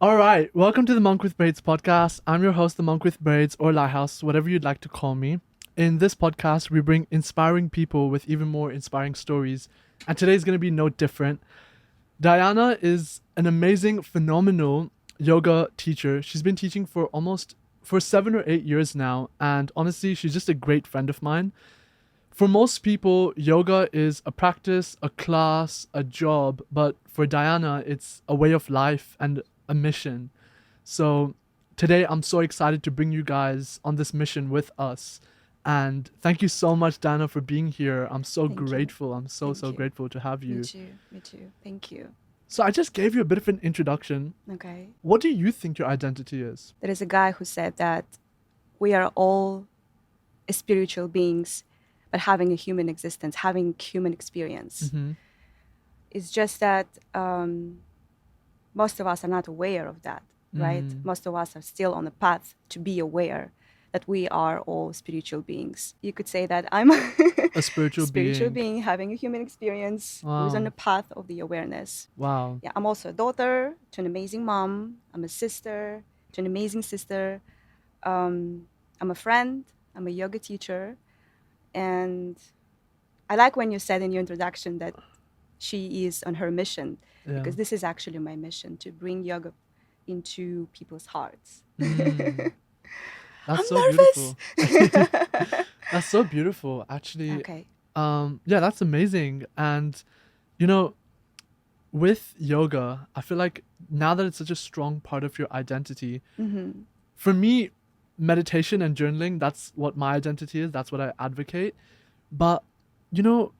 All right, welcome to the Monk with Braids podcast. I'm your host, the Monk with Braids, or Lighthouse, whatever you'd like to call me. In this podcast, we bring inspiring people with even more inspiring stories, and today's going to be no different. Diana is an amazing, phenomenal yoga teacher. She's been teaching for 7 or 8 years now, and honestly, she's just a great friend of mine. For most people, yoga is a practice, a class, a job, but for Diana, it's a way of life and a mission. So today, I'm so excited to bring you guys on this mission with us. And thank you so much, Diana, for being here. I'm so Thank you. grateful. I'm so Thank you. grateful to have Me you. too. Me too. Thank you. So I just gave you a bit of an introduction. Okay. What do you think your identity is? There is a guy who said that we are all spiritual beings, but having a human existence, having human experience. Mm-hmm. It's just that most of us are not aware of that, right? Most of us are still on the path to be aware that we are all spiritual beings. You could say that I'm A spiritual being having a human experience who's on Wow. the path of the awareness. Wow. Yeah, I'm also a daughter to an amazing mom. I'm a sister to an amazing sister. I'm a friend. I'm a yoga teacher. And I like when you said in your introduction that she is on her mission, Yeah. because this is actually my mission, to bring yoga into people's hearts. That's I'm so nervous. beautiful. That's so beautiful, actually. Okay. Yeah, that's amazing. And you know, with yoga, I feel like now that it's such a strong part of your identity, Mm-hmm. for me, meditation and journaling, that's what my identity is. That's what I advocate. But you know,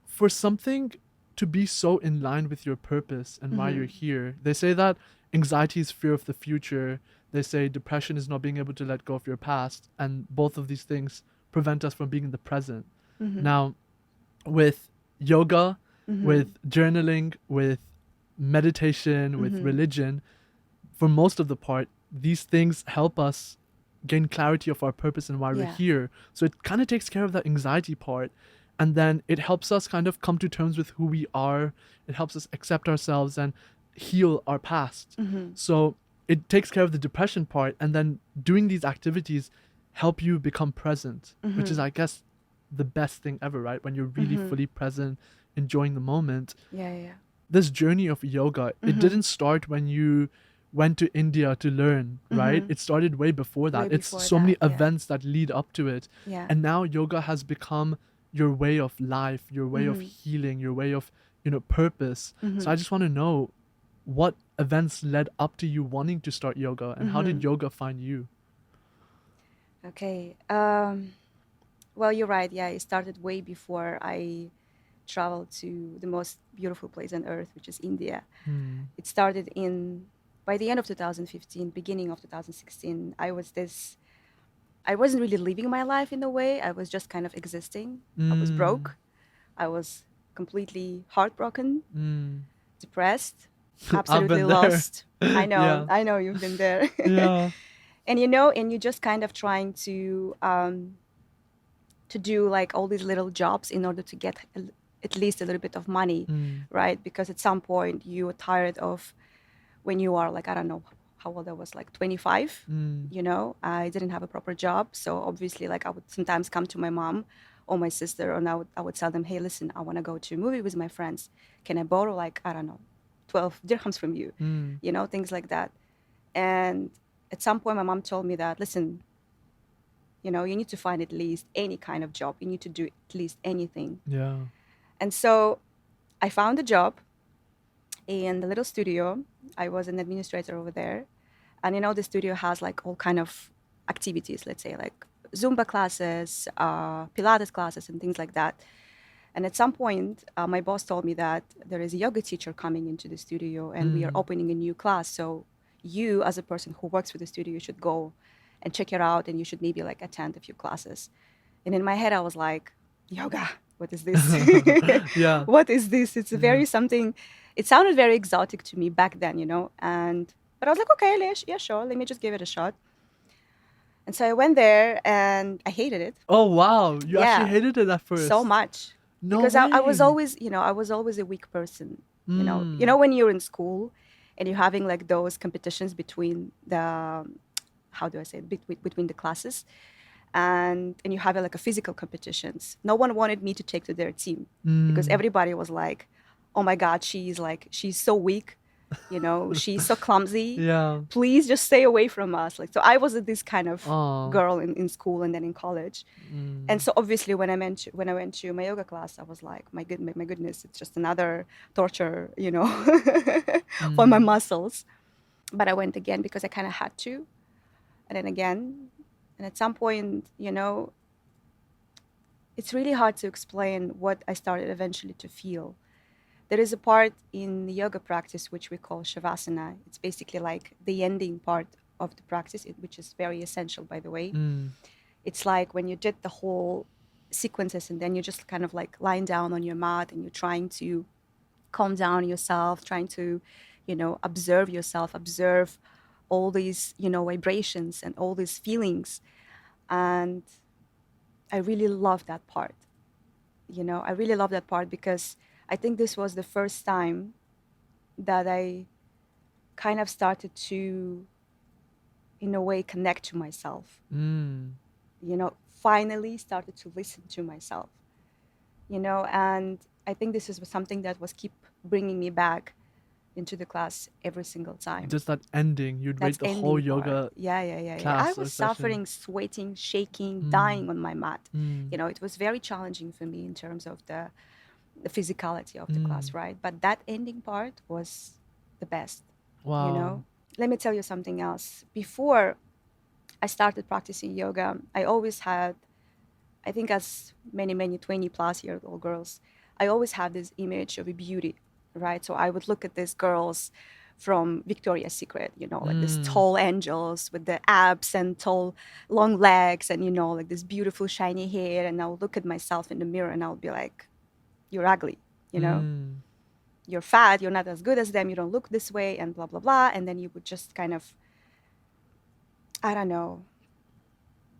for something to be so in line with your purpose and why Mm-hmm. you're here, they say that anxiety is fear of the future. They say depression is not being able to let go of your past, and both of these things prevent us from being in the present. Mm-hmm. Now, with yoga, Mm-hmm. with journaling, with meditation, with Mm-hmm. religion, for most of the part, these things help us gain clarity of our purpose and why we're Yeah. here. So it kind of takes care of that anxiety part. And then it helps us kind of come to terms with who we are. It helps us accept ourselves and heal our past. Mm-hmm. So it takes care of the depression part. And then doing these activities help you become present, which is, Mm-hmm. I guess, the best thing ever, right? When you're really Mm-hmm. fully present, enjoying the moment. Yeah, yeah. This journey of yoga, it Mm-hmm. didn't start when you went to India to learn, right? Mm-hmm. It started way before that. Way It's before so many that, yeah. events that lead up to it. Yeah. And now yoga has become your way of life, your way of Mm-hmm. healing, your way of, purpose. Mm-hmm. So I just want to know what events led up to you wanting to start yoga, and how did Mm-hmm. yoga find you? Okay. Well, you're right. Yeah, it started way before I traveled to the most beautiful place on earth, which is India. Hmm. It started by the end of 2015, beginning of 2016. I wasn't really living my life in a way. I was just kind of existing. I was Mm. broke. I was completely heartbroken, Mm. depressed, I've absolutely been there. lost. I Yeah. know you've been there. Yeah. And you're just kind of trying to do like all these little jobs in order to get at least a little bit of money, Mm. right? Because at some point you are tired of when you are like, I don't know how old I was, like 25, Mm. I didn't have a proper job. So obviously, like I would sometimes come to my mom or my sister, and I would tell them, hey, listen, I want to go to a movie with my friends. Can I borrow, like, I don't know, 12 dirhams from you? Mm. Things like that. And at some point, my mom told me that, listen, you need to find at least any kind of job. You need to do at least anything. Yeah. And so I found a job in the little studio. I was an administrator over there. And the studio has like all kind of activities, let's say like Zumba classes, Pilates classes, and things like that. And at some point, my boss told me that there is a yoga teacher coming into the studio and we are Mm. opening a new class. So you, as a person who works with the studio, you should go and check it out, and you should maybe like attend a few classes. And in my head, I was like, yoga, what is this? Yeah. What is this? It's Yeah. very something, it sounded very exotic to me back then, but I was like, okay, yeah, sure, let me just give it a shot. And so I went there and I hated it. Oh wow, you actually Yeah, hated it at first. so much. No Because I was way. always, I was always a weak person. Mm. When you're in school and you're having like those competitions between the, how do I say it, between the classes, and you have like a physical competitions. No one wanted me to take to their team because everybody was like, oh my God, she's so weak, she's so clumsy. Yeah. Please just stay away from us. Like, so I was this kind of Oh. girl in school and then in college. And so obviously when I went to my yoga class, I was like, my goodness, it's just another torture, for my muscles. But I went again because I kind of had to. And then again, and at some point, it's really hard to explain what I started eventually to feel. There is a part in the yoga practice which we call shavasana. It's basically like the ending part of the practice, which is very essential, by the way. It's like when you did the whole sequences and then you're just kind of like lying down on your mat and you're trying to calm down yourself, trying to, observe yourself, observe all these, vibrations and all these feelings. And I really love that part. I really love that part because I think this was the first time that I kind of started to, in a way, connect to myself. Finally started to listen to myself. And I think this is something that was keep bringing me back into the class every single time. Just that ending, you'd That's rate the whole ending part. yoga Yeah. I class or was session. suffering, sweating, shaking, dying on my mat. It was very challenging for me in terms of the physicality of the class, right? But that ending part was the best. Wow. Let me tell you something else. Before I started practicing yoga, I always had, I think as many 20 plus year old girls, I always had this image of a beauty, right? So I would look at these girls from Victoria's Secret, like these tall angels with the abs and tall, long legs and, like this beautiful shiny hair. And I'll look at myself in the mirror and I'll be like, you're ugly, you're fat, you're not as good as them, you don't look this way and blah, blah, blah. And then you would just kind of, I don't know,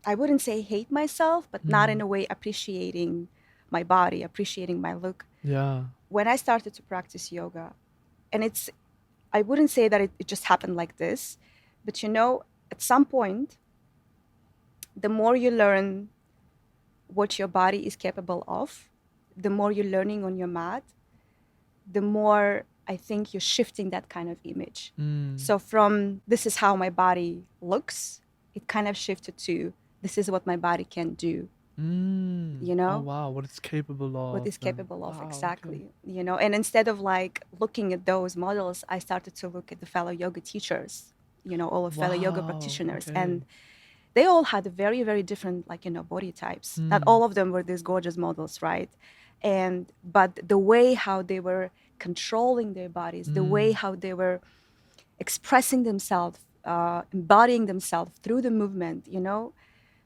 I wouldn't say hate myself, but not in a way appreciating my body, appreciating my look. Yeah. When I started to practice yoga, and I wouldn't say that it just happened like this, but at some point, the more you learn what your body is capable of, the more you're learning on your mat, the more I think you're shifting that kind of image. So from this is how my body looks, it kind of shifted to this is what my body can do. Oh wow, what it's capable of. What it's capable of, Wow, exactly. okay. And instead of like looking at those models, I started to look at the fellow yoga teachers, all of fellow yoga Wow, practitioners. okay. And they all had very, very different, like, body types. Not all of them were these gorgeous models, right? But the way how they were controlling their bodies, the way how they were expressing themselves, embodying themselves through the movement,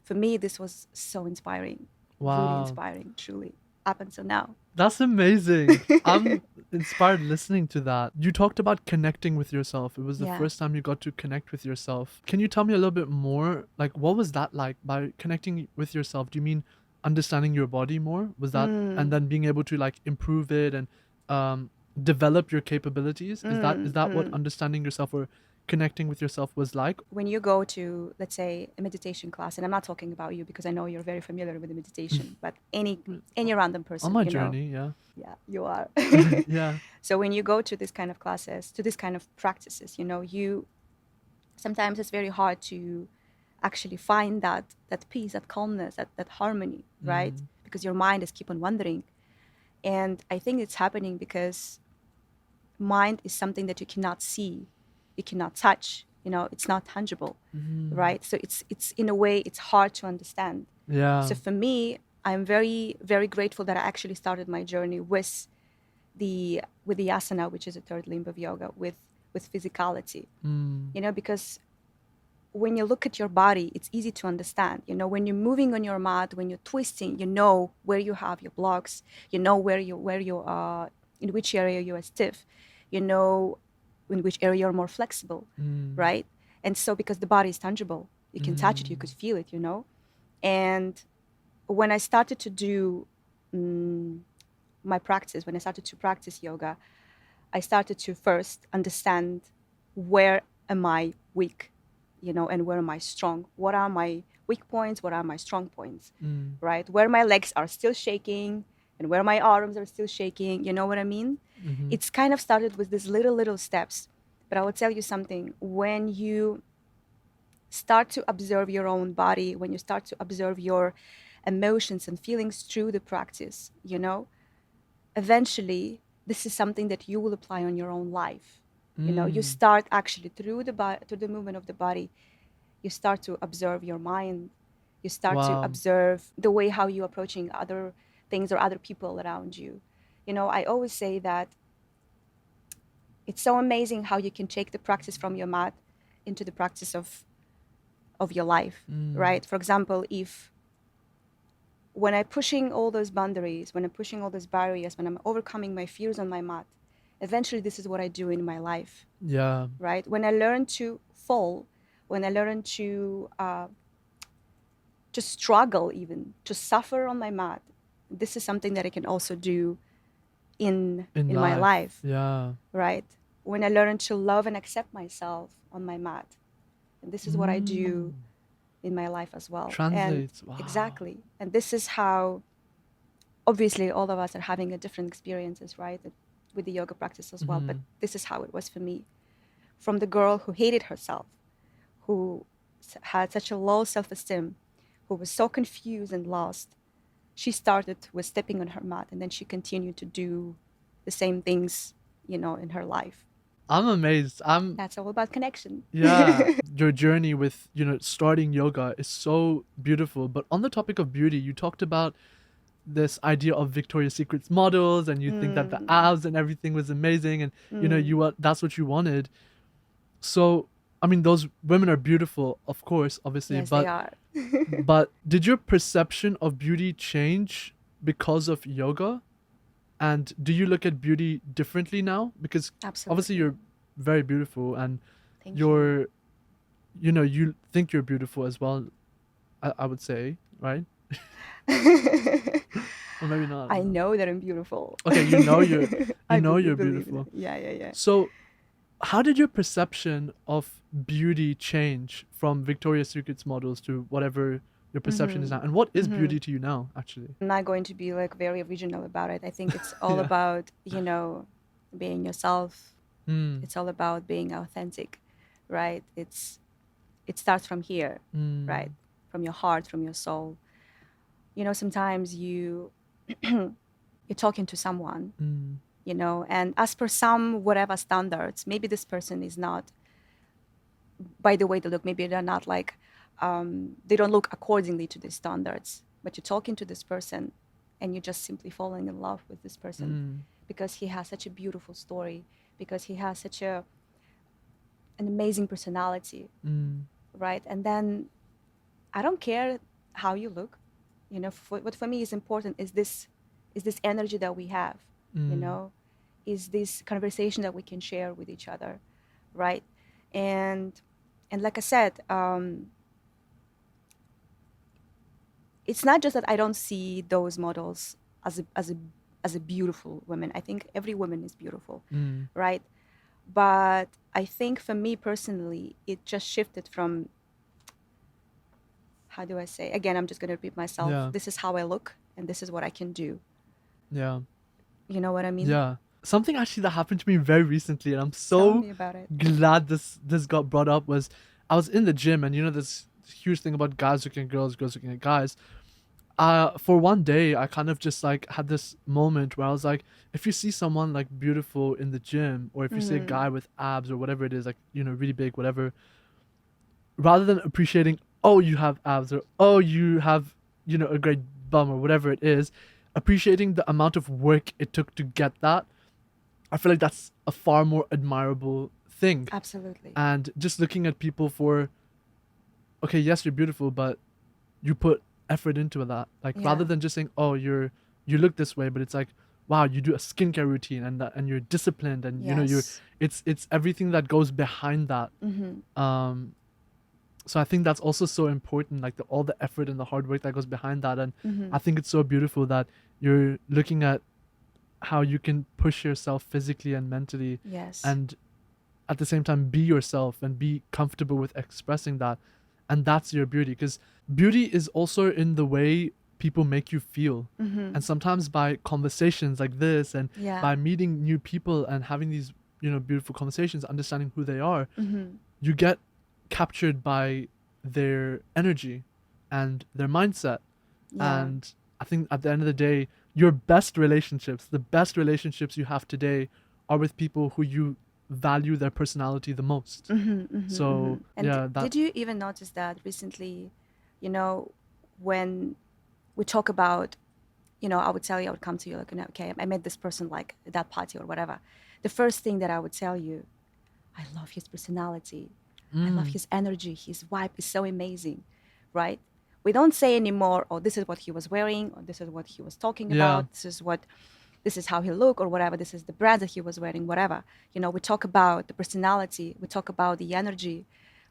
for me, this was so inspiring. Wow. Really inspiring, truly, up until now. That's amazing. I'm inspired listening to that. You talked about connecting with yourself. It was the first time you got to connect with yourself. Can you tell me a little bit more? Like, what was that like? By connecting with yourself, do you mean understanding your body more? Was that, and then being able to like improve it and develop your capabilities? Is that what understanding yourself or connecting with yourself was like? When you go to, let's say, a meditation class, and I'm not talking about you because I know you're very familiar with the meditation, but any random person, on my journey, yeah. Yeah, you are. Yeah. So when you go to this kind of classes, to this kind of practices, you sometimes it's very hard to actually find that peace, that calmness, that harmony, right? Because your mind is keep on wandering. And I think it's happening because mind is something that you cannot see, you cannot touch, it's not tangible, right? So it's in a way it's hard to understand. Yeah. So for me, I'm very, very grateful that I actually started my journey with the asana, which is a third limb of yoga, with physicality. Because when you look at your body, it's easy to understand. When you're moving on your mat, when you're twisting, where you have your blocks, where you are, in which area you are stiff, in which area you're more flexible, right? And so because the body is tangible, you can touch it, you could feel it, And when I started to do my practice, when I started to practice yoga, I started to first understand where am I weak, and where am I strong? What are my weak points? What are my strong points? Mm. Right? Where my legs are still shaking and where my arms are still shaking. You know what I mean? Mm-hmm. It's kind of started with these little steps. But I will tell you something. When you start to observe your own body, when you start to observe your emotions and feelings through the practice, eventually this is something that you will apply on your own life. You Mm. start actually through the movement of the body, you start to observe your mind, you start to Wow. observe the way how you're approaching other things or other people around you. I always say that it's so amazing how you can take the practice from your mat into the practice of your life, Mm. right? For example, if when I'm pushing all those boundaries, when I'm pushing all those barriers, when I'm overcoming my fears on my mat, eventually this is what I do in my life, Yeah. right? When I learn to fall, when I learn to struggle, even to suffer on my mat, this is something that I can also do In in my life. life, Yeah. right? When I learn to love and accept myself on my mat, and this is what I Mm. do in my life as well. And Translates. Wow. exactly, and this is how, obviously all of us are having a different experiences, right, with the yoga practice as well, but Mm-hmm. this is how it was for me. From the girl who hated herself, who had such a low self-esteem, who was so confused and lost, she started with stepping on her mat, and then she continued to do the same things, in her life. I'm amazed. That's all about connection. Yeah, your journey with, starting yoga is so beautiful. But on the topic of beauty, you talked about this idea of Victoria's Secret's models, and you think that the Mm, abs and everything was amazing, and mm. that's what you wanted. So, I mean, those women are beautiful, of course, obviously, Yes, they but are. did your perception of beauty change because of yoga? And do you look at beauty differently now? Because obviously Absolutely. you're very beautiful, and Thank you. you're, you think you're beautiful as well, I would say, right? Or maybe not. I know that I'm beautiful. Okay, you I know you're believe in it. beautiful. Yeah, yeah, yeah. So, how did your perception of beauty change from Victoria's Secret's models to whatever your perception is Mm-hmm. now? And what is Mm-hmm. beauty to you now, actually? I'm not going to be like very original about it. I think it's all Yeah. about, being yourself. Mm. It's all about being authentic, right? It starts from here, right? Mm. From your heart, from your soul. Sometimes you're talking to someone, Mm. and as per some whatever standards, maybe this person is not, by the way they look, maybe they're not like, they don't look accordingly to the standards, but you're talking to this person and you're just simply falling in love with this person Mm. because he has such a beautiful story, because he has such an amazing personality, Mm. right? And then I don't care how you look, what for me is important is this energy that we have, you Mm. know is this conversation that we can share with each other, right? And like I said, it's not just that I don't see those models as a beautiful woman. I think every woman is beautiful, Mm. right? But I think for me personally, it just shifted from, how do I say? Again, I'm just going to repeat myself. Yeah. This is how I look, and this is what I can do. Yeah. You know what I mean? Yeah. Something actually that happened to me very recently, and I'm Tell so me about it. glad this got brought up, was I was in the gym, and this huge thing about guys looking at girls, girls looking at guys. For one day I kind of just like had this moment where I was like, if you see someone like beautiful in the gym, or if you see a Mm-hmm. guy with abs or whatever it is, like, really big, whatever, rather than appreciating, oh, you have abs, or oh, you have, a great bum, or whatever it is, appreciating the amount of work it took to get that, I feel like that's a far more admirable thing. Absolutely. And just looking at people for, okay, yes, you're beautiful, but you put effort into that. Like, rather Yeah. than just saying, oh, you look this way, but it's like, wow, you do a skincare routine, and you're disciplined, and you're, Yes. it's everything that goes behind that. Mm-hmm. So I think that's also so important, like all the effort and the hard work that goes behind that. And Mm-hmm. I think it's so beautiful that you're looking at how you can push yourself physically and mentally. Yes. And at the same time be yourself and be comfortable with expressing that. And that's your beauty, because beauty is also in the way people make you feel. Mm-hmm. And sometimes by conversations like this, and Yeah. by meeting new people and having these, beautiful conversations, understanding who they are, Mm-hmm. you get captured by their energy and their mindset. Yeah. And I think at the end of the day, your best relationships, the best relationships you have today, are with people who you value their personality the most. Mm-hmm, mm-hmm, mm-hmm. So And yeah, that did you even notice that recently, when we talk about, I would tell you, I would come to you like, okay, I met this person like at that party or whatever. The first thing that I would tell you, I love his personality. I love his energy. His vibe is so amazing, right? We don't say anymore, oh, this is what he was wearing, or this is what he was talking yeah. about, this is how he looked, or whatever, this is the brand that he was wearing, whatever. We talk about the personality, we talk about the energy,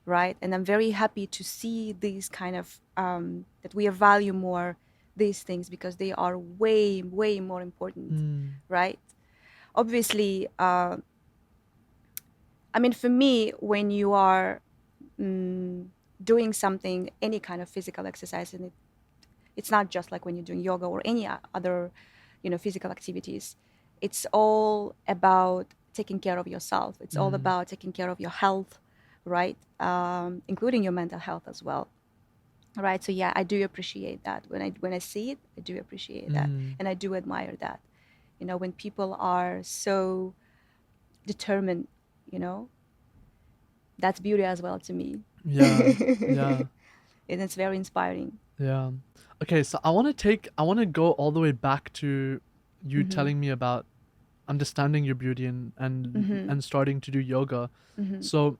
right? And I'm very happy to see these kind of, that we value more these things, because they are way, way more important, right? Obviously, I mean, for me, when you are doing something, any kind of physical exercise, and it's not just like when you're doing yoga or any other, physical activities. It's all about taking care of yourself. It's all about taking care of your health, right? Including your mental health as well, right? So yeah, I do appreciate that. When I see it, I do appreciate that, and I do admire that. When people are so determined, you know, that's beauty as well to me. Yeah. Yeah. And it's very inspiring. Yeah. Okay, so I want to go all the way back to you Mm-hmm. telling me about understanding your beauty and Mm-hmm. and starting to do yoga. Mm-hmm. So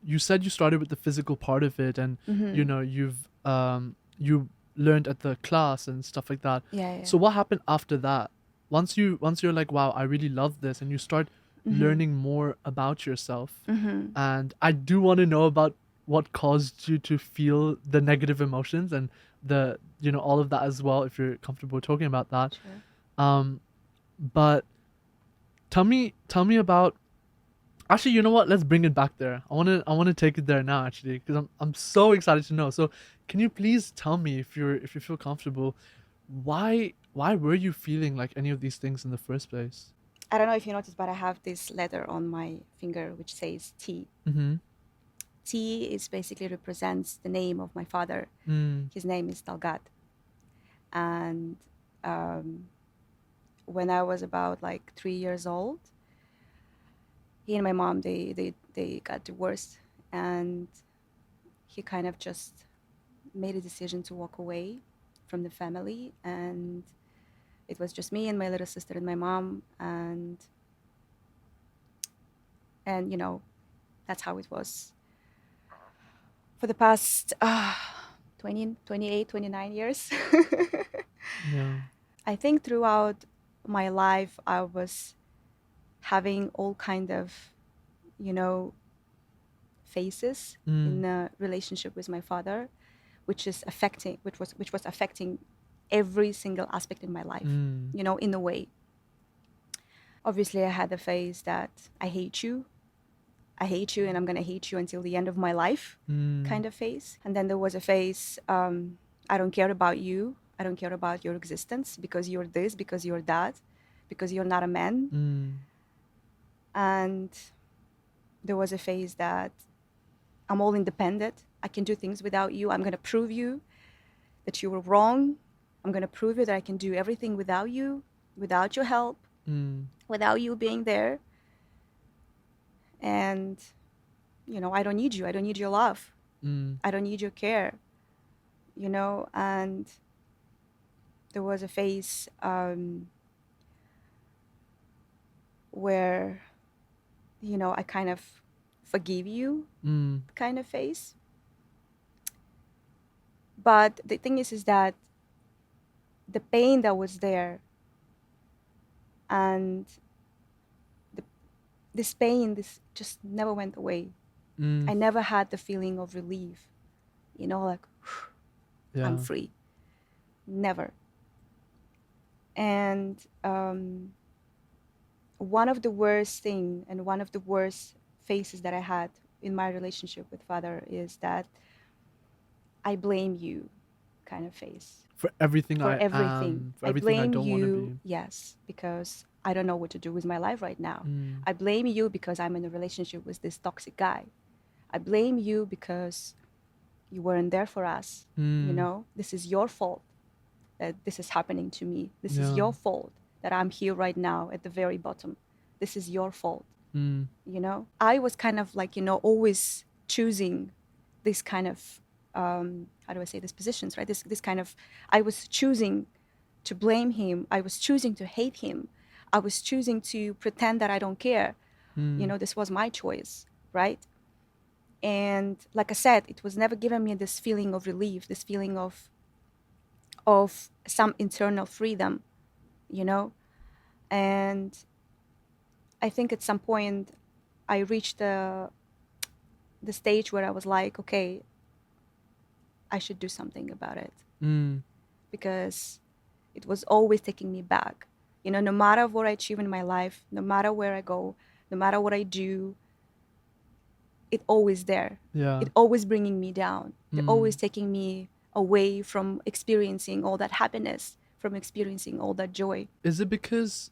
you said you started with the physical part of it, and Mm-hmm. you learned at the class and stuff like that. Yeah, yeah. So what happened after that? Once you're like, wow, I really love this, and you start Mm-hmm. learning more about yourself. Mm-hmm. And I do want to know about what caused you to feel the negative emotions and the all of that as well, if you're comfortable talking about that. Sure. But tell me about, actually, you know what, let's bring it back there. I want to take it there now, actually, because I'm so excited to know. So can you please tell me, if you feel comfortable, why were you feeling like any of these things in the first place? I don't know if you noticed, but I have this letter on my finger which says T. Mm-hmm. T is basically represents the name of my father. Mm. His name is Talgat. And um, when I was about like 3 years old, he and my mom, they got divorced, and he kind of just made a decision to walk away from the family, and it was just me and my little sister and my mom, and that's how it was for the past 20, 28, 29 years. Yeah. I think throughout my life, I was having all kind of, you know, phases in Mm. a relationship with my father, which was affecting every single aspect in my life, Mm. in a way. Obviously, I had the phase that I hate you, and I'm gonna hate you until the end of my life, Mm. kind of phase. And then there was a phase, I don't care about you, I don't care about your existence, because you're this, because you're that, because you're not a man. Mm. And there was a phase that I'm all independent, I can do things without you, I'm gonna prove you that you were wrong, I'm gonna prove you that I can do everything without you, without your help, Mm. without you being there. And I don't need you, I don't need your love, Mm. I don't need your care. And there was a phase, where I kind of forgive you, Mm. kind of phase. But the thing is that the pain that was there, and the, this pain, this just never went away. I Mm. never had the feeling of relief, like I'm Yeah. free. Never. And one of the worst thing, and one of the worst faces that I had in my relationship with father is that I blame you kind of face For everything for I everything. am, for I everything I blame don't want to you, be. yes, because I don't know what to do with my life right now. Mm. I blame you because I'm in a relationship with this toxic guy. I blame you because you weren't there for us. You Mm. know, this is your fault that this is happening to me. This is Yeah. your fault that I'm here right now at the very bottom. This is your fault. Mm. You know, I was kind of like, always choosing this kind of, how do I say this, positions, right? This kind of, I was choosing to blame him. I was choosing to hate him. I was choosing to pretend that I don't care. Mm. This was my choice, right? And like I said, it was never given me this feeling of relief, this feeling of some internal freedom, you know? And I think at some point I reached the stage where I was like, okay, I should do something about it Mm. because it was always taking me back. No matter what I achieve in my life, no matter where I go, no matter what I do, it always there. Yeah. It always bringing me down. It always Mm. taking me away from experiencing all that happiness, from experiencing all that joy. Is it because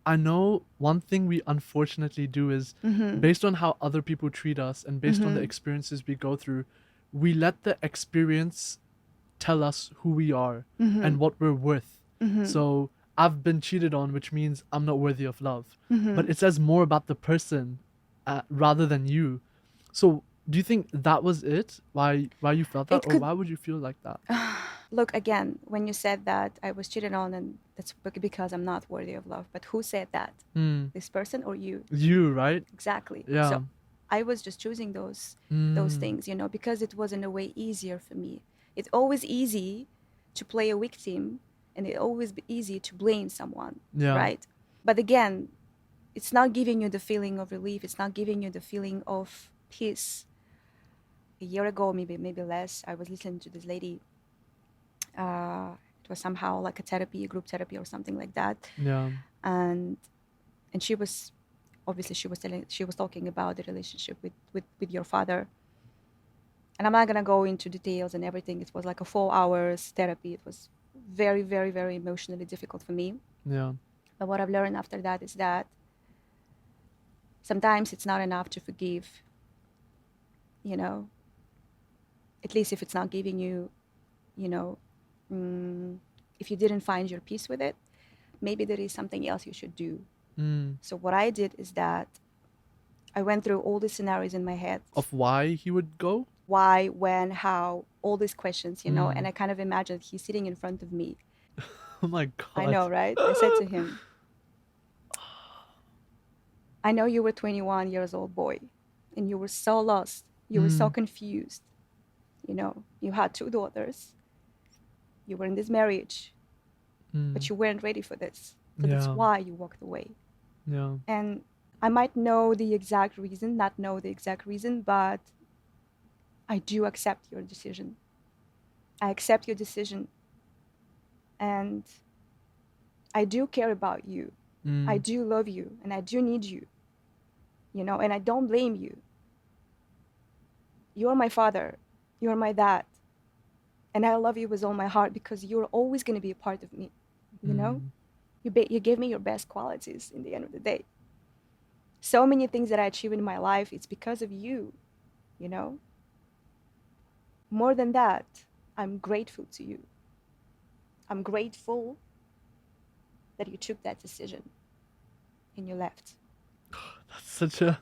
I know one thing we unfortunately do is, Mm-hmm. based on how other people treat us and based on the Mm-hmm. experiences we go through, we let the experience tell us who we are Mm-hmm. and what we're worth. Mm-hmm. So I've been cheated on, which means I'm not worthy of love. Mm-hmm. But it says more about the person rather than you. So do you think that was it? Why you felt that, It or could why would you feel like that? look again when you said that I was cheated on and that's because I'm not worthy of love. But who said that? Hmm. This person or you? You, right? Exactly. Yeah. So I was just choosing those Hmm. things, because it was in a way easier for me. It's always easy to play a victim and it always be easy to blame someone, Yeah. right? But again, it's not giving you the feeling of relief. It's not giving you the feeling of peace. A year ago, maybe less, I was listening to this lady. It was somehow like a therapy, a group therapy or something like that. Yeah. And she was obviously she was talking about the relationship with your father. And I'm not gonna go into details and everything. It was like a 4 hours therapy. It was very, very, very emotionally difficult for me. Yeah. But what I've learned after that is that sometimes it's not enough to forgive, you know, at least if it's not giving you, you know, mm, if you didn't find your peace with it, maybe there is something else you should do. Hmm. So what I did is that I went through all the scenarios in my head. Of why he would go? Why, when, how, all these questions, and Hmm. I kind of imagined he's sitting in front of me. Oh my I god. know, right? I said to him, I know you were 21 years old boy and you were so lost. You were so Hmm. confused. You had 2 daughters. You were in this marriage, Hmm. but you weren't ready for this. So that's Yeah. why you walked away. Yeah. And I might know the exact reason, not know the exact reason, but I do accept your decision. I accept your decision. And I do care about you. I Hmm. do love you and I do need you, and I don't blame you. You're my father. You're my dad. And I love you with all my heart because you're always going to be a part of me. You know, Hmm. you give me your best qualities in the end of the day. So many things that I achieve in my life, it's because of you, you know. More than that, I'm grateful to you. I'm grateful that you took that decision and you left. That's such a.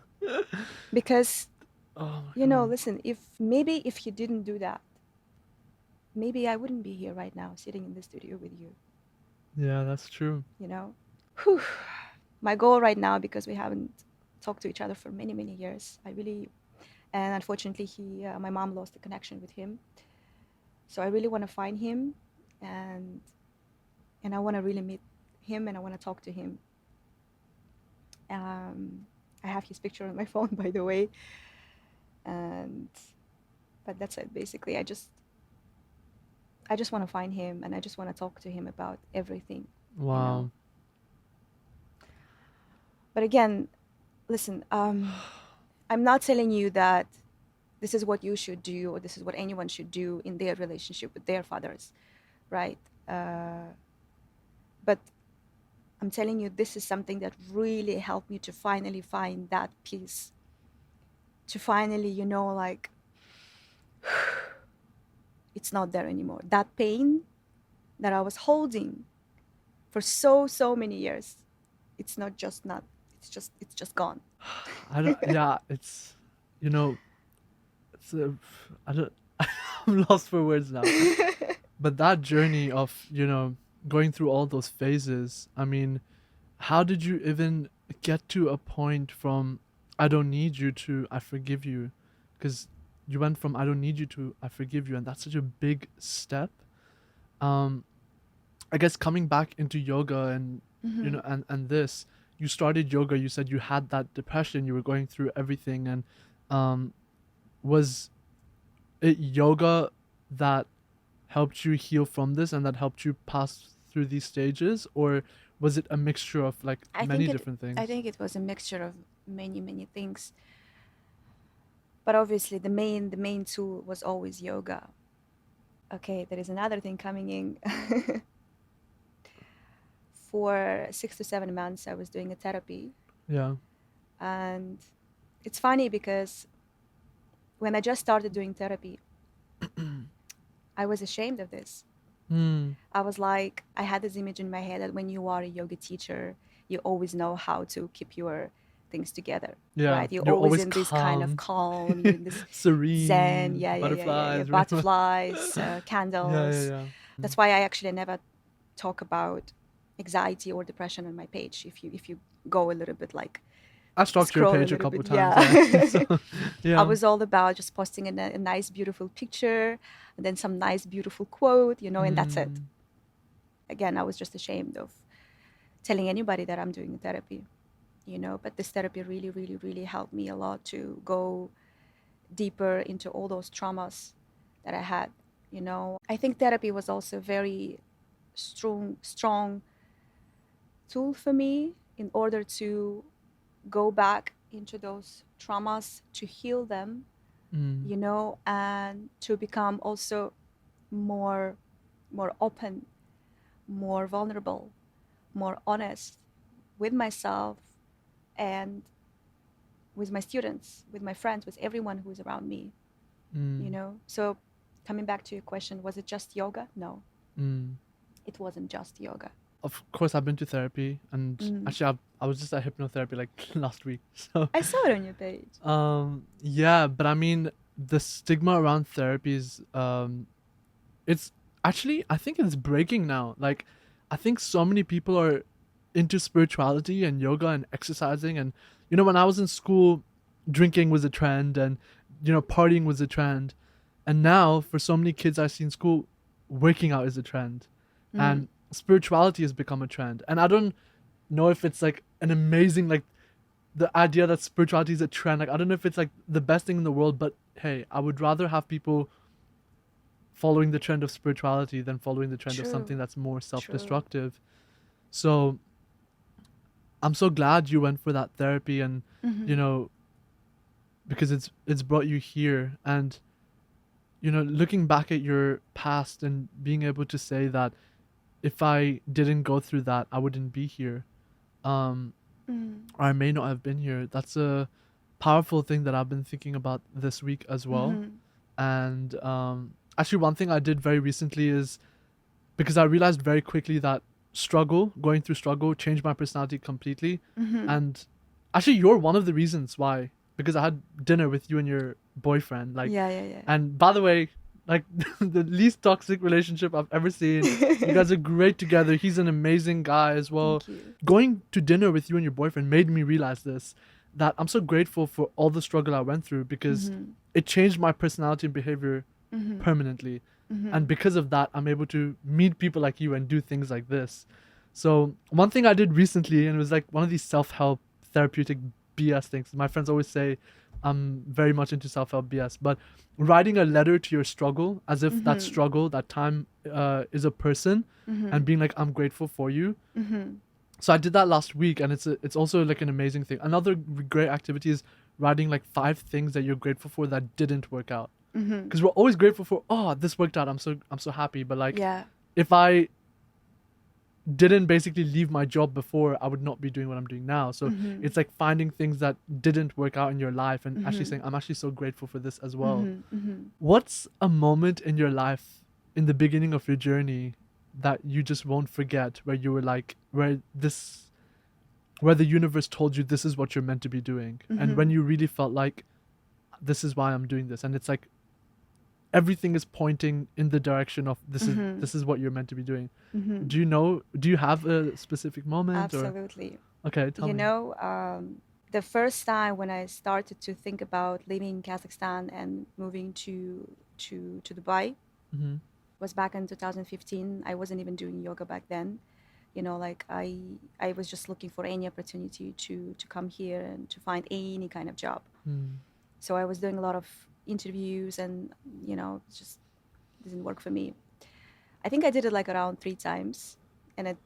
Because, Oh my god. listen, if you didn't do that, maybe I wouldn't be here right now sitting in the studio with you, Yeah, that's true. you know? Whew. My goal right now, because we haven't talked to each other for many, many years, and unfortunately, my mom lost the connection with him. So I really want to find him, and I want to really meet him, and I want to talk to him. Um, I have his picture on my phone, by the way, and but that's it. Basically, I just want to find him, and I just want to talk to him about everything, you know. Wow. But again, listen, I'm not telling you that this is what you should do or this is what anyone should do in their relationship with their fathers, right? But I'm telling you, this is something that really helped me to finally find that peace, to finally, like, it's not there anymore. That pain that I was holding for so many years, it's it's just gone. I don't. Yeah, it's you know, it's I don't. I'm lost for words now. But that journey of going through all those phases. I mean, how did you even get to a point from I don't need you to I forgive you? Because you went from I don't need you to I forgive you, and that's such a big step. Um, I guess coming back into yoga and Mm-hmm. and this, you started yoga. You said you had that depression. You were going through everything, and um, was it yoga that helped you heal from this and that helped you pass through these stages, or was it a mixture of like I many think it different I things? think it was a mixture of many things. But obviously the main tool was always yoga. Okay, there is another thing coming in. For 6 to 7 months I was doing a therapy, Yeah. and it's funny because when I just started doing therapy, I was ashamed of this. Hmm. I was like, I had this image in my head that when you are a yoga teacher, you always know how to keep your things together, Yeah. right? You're You're always always in this kind of calm, calm, you're in this zen, serene, yeah, butterflies, rainbows. butterflies, Yeah, candles. yeah, That's why I actually never talk about anxiety or depression on my page. If you go a little bit like I stalked your scroll a page a little couple bit, times. Yeah. yeah. So, I yeah. was all about just posting a nice, beautiful picture and then some nice, beautiful quote, and that's it. Hmm. Again, I was just ashamed of telling anybody that I'm doing therapy, but this therapy really helped me a lot to go deeper into all those traumas that I had. I think therapy was also a very strong tool for me in order to go back into those traumas, to heal them, Hmm. and to become also more more open, more vulnerable, more honest with myself and with my students, with my friends, with everyone who's around me, Hmm. So coming back to your question, was it just yoga? No, Hmm. it wasn't just yoga. Of course, I've been to therapy, and Mm. actually, I was just at hypnotherapy like last week. So, I saw it on your page. yeah, but I mean, the stigma around therapy is, it's actually, I think it's breaking now. Like, I think so many people are into spirituality and yoga and exercising, and when I was in school, drinking was a trend, and partying was a trend, and now for so many kids I see in school, working out is a trend, Mm. and spirituality has become a trend. And I don't know if it's like an amazing, like, the idea that spirituality is a trend, like I don't know if it's like the best thing in the world, but hey, I would rather have people following the trend of spirituality than following the trend of True, something that's more true. self-destructive. So I'm so glad you went for that therapy, and you Mm-hmm. know because it's brought you here. And looking back at your past and being able to say that if I didn't go through that, I wouldn't be here, um Mm. or I may not have been here. That's a powerful thing that I've been thinking about this week as well. Mm-hmm. And actually, one thing I did very recently is, because I realized very quickly that going through struggle changed my personality completely. Mm-hmm. And actually, you're one of the reasons why, because I had dinner with you and your boyfriend, like, Yeah. and by the way, like, the least toxic relationship I've ever seen. You guys are great together. He's an amazing guy as well. Thank you. Going to dinner with you and your boyfriend made me realize this, that I'm so grateful for all the struggle I went through, because Mm-hmm. it changed my personality and behavior Mm-hmm. permanently. Mm-hmm. And because of that, I'm able to meet people like you and do things like this. So one thing I did recently, and it was like one of these self-help therapeutic BS things. My friends always say I'm very much into self-help BS, but writing a letter to your struggle, as if that Mm-hmm. struggle, that time, is a person, Mm-hmm. and being like, I'm grateful for you. Mm-hmm. So I did that last week, and it's also like an amazing thing. Another great activity is writing like 5 things that you're grateful for that didn't work out. Mm-hmm. Because we're always grateful for, oh, this worked out. I'm so happy. But like, Yeah. if I didn't basically leave my job before, I would not be doing what I'm doing now. So Mm-hmm. it's like finding things that didn't work out in your life and actually Mm-hmm. saying, I'm actually so grateful for this as well. Mm-hmm. Mm-hmm. What's a moment in your life in the beginning of your journey that you just won't forget, where you were like, where the universe told you this is what you're meant to be doing, and when Mm-hmm. you really felt like this is why I'm doing this, and it's like everything is pointing in the direction of this is Mm-hmm. this is what you're meant to be doing. Mm-hmm. Do you have a specific moment? Or Absolutely. okay, tell You me. know, the first time when I started to think about living in Kazakhstan and moving to Dubai Mm-hmm. was back in 2015. I wasn't even doing yoga back then. You know, like I was just looking for any opportunity to come here and to find any kind of job. Mm. So I was doing a lot of interviews, and it just didn't work for me. I think I did it like around 3 times, and at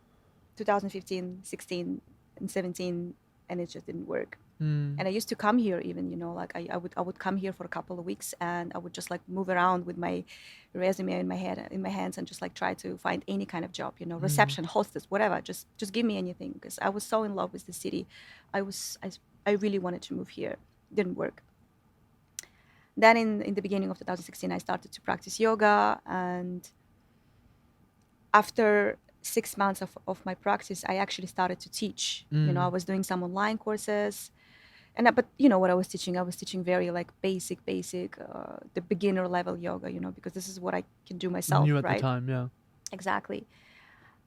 2015, 16, and 17, and it just didn't work. Mm. And I used to come here even, like I would come here for a couple of weeks, and I would just like move around with my resume in my hands and just like try to find any kind of job, Mm. reception, hostess, whatever. Just give me anything, because I was so in love with the city. I really wanted to move here. Didn't work. Then in the beginning of 2016, I started to practice yoga, and after 6 months of my practice, I actually started to teach. I Mm. was doing some online courses. But what I was teaching, very like basic, the beginner level yoga, because this is what I can do You myself, knew at the right? time, yeah. Exactly.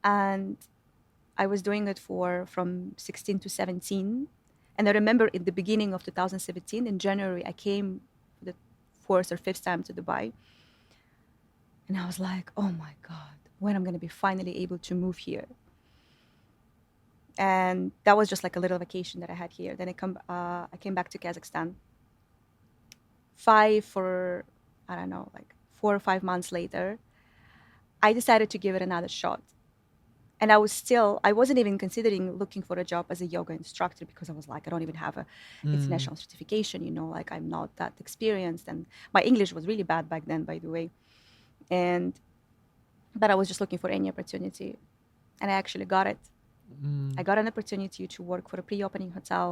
And I was doing it from 16 to 17. And I remember in the beginning of 2017, in January, I came for the fourth or fifth time to Dubai. And I was like, oh my God, when I'm going to be finally able to move here. And that was just like a little vacation that I had here. Then I came back to Kazakhstan. I don't know, like 4 or 5 months later, I decided to give it another shot. And I wasn't even considering looking for a job as a yoga instructor, because I was like, I don't even have a Mm. international certification, like I'm not that experienced. And my English was really bad back then, by the way. But I was just looking for any opportunity. And I actually got it. I Mm. got an opportunity to work for a pre-opening hotel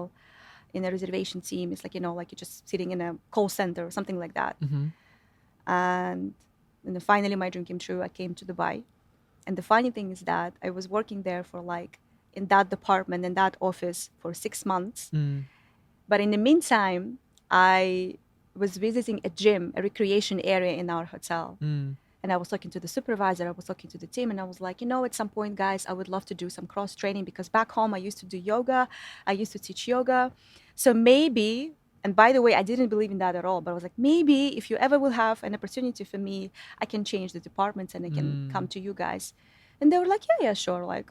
in a reservation team. It's like, like you're just sitting in a call center or something like that. Mm-hmm. And then finally my dream came true. I came to Dubai. And the funny thing is that I was working there for like in that department, in that office for 6 months. Mm. But in the meantime, I was visiting a gym, a recreation area in our hotel. Mm. And I was talking to the supervisor, I was talking to the team, and I was like, at some point, guys, I would love to do some cross training, because back home I used to do yoga, I used to teach yoga. So maybe, and by the way, I didn't believe in that at all, but I was like, maybe if you ever will have an opportunity for me, I can change the departments and I can come Mm. to you guys. And they were like, yeah, sure. Like,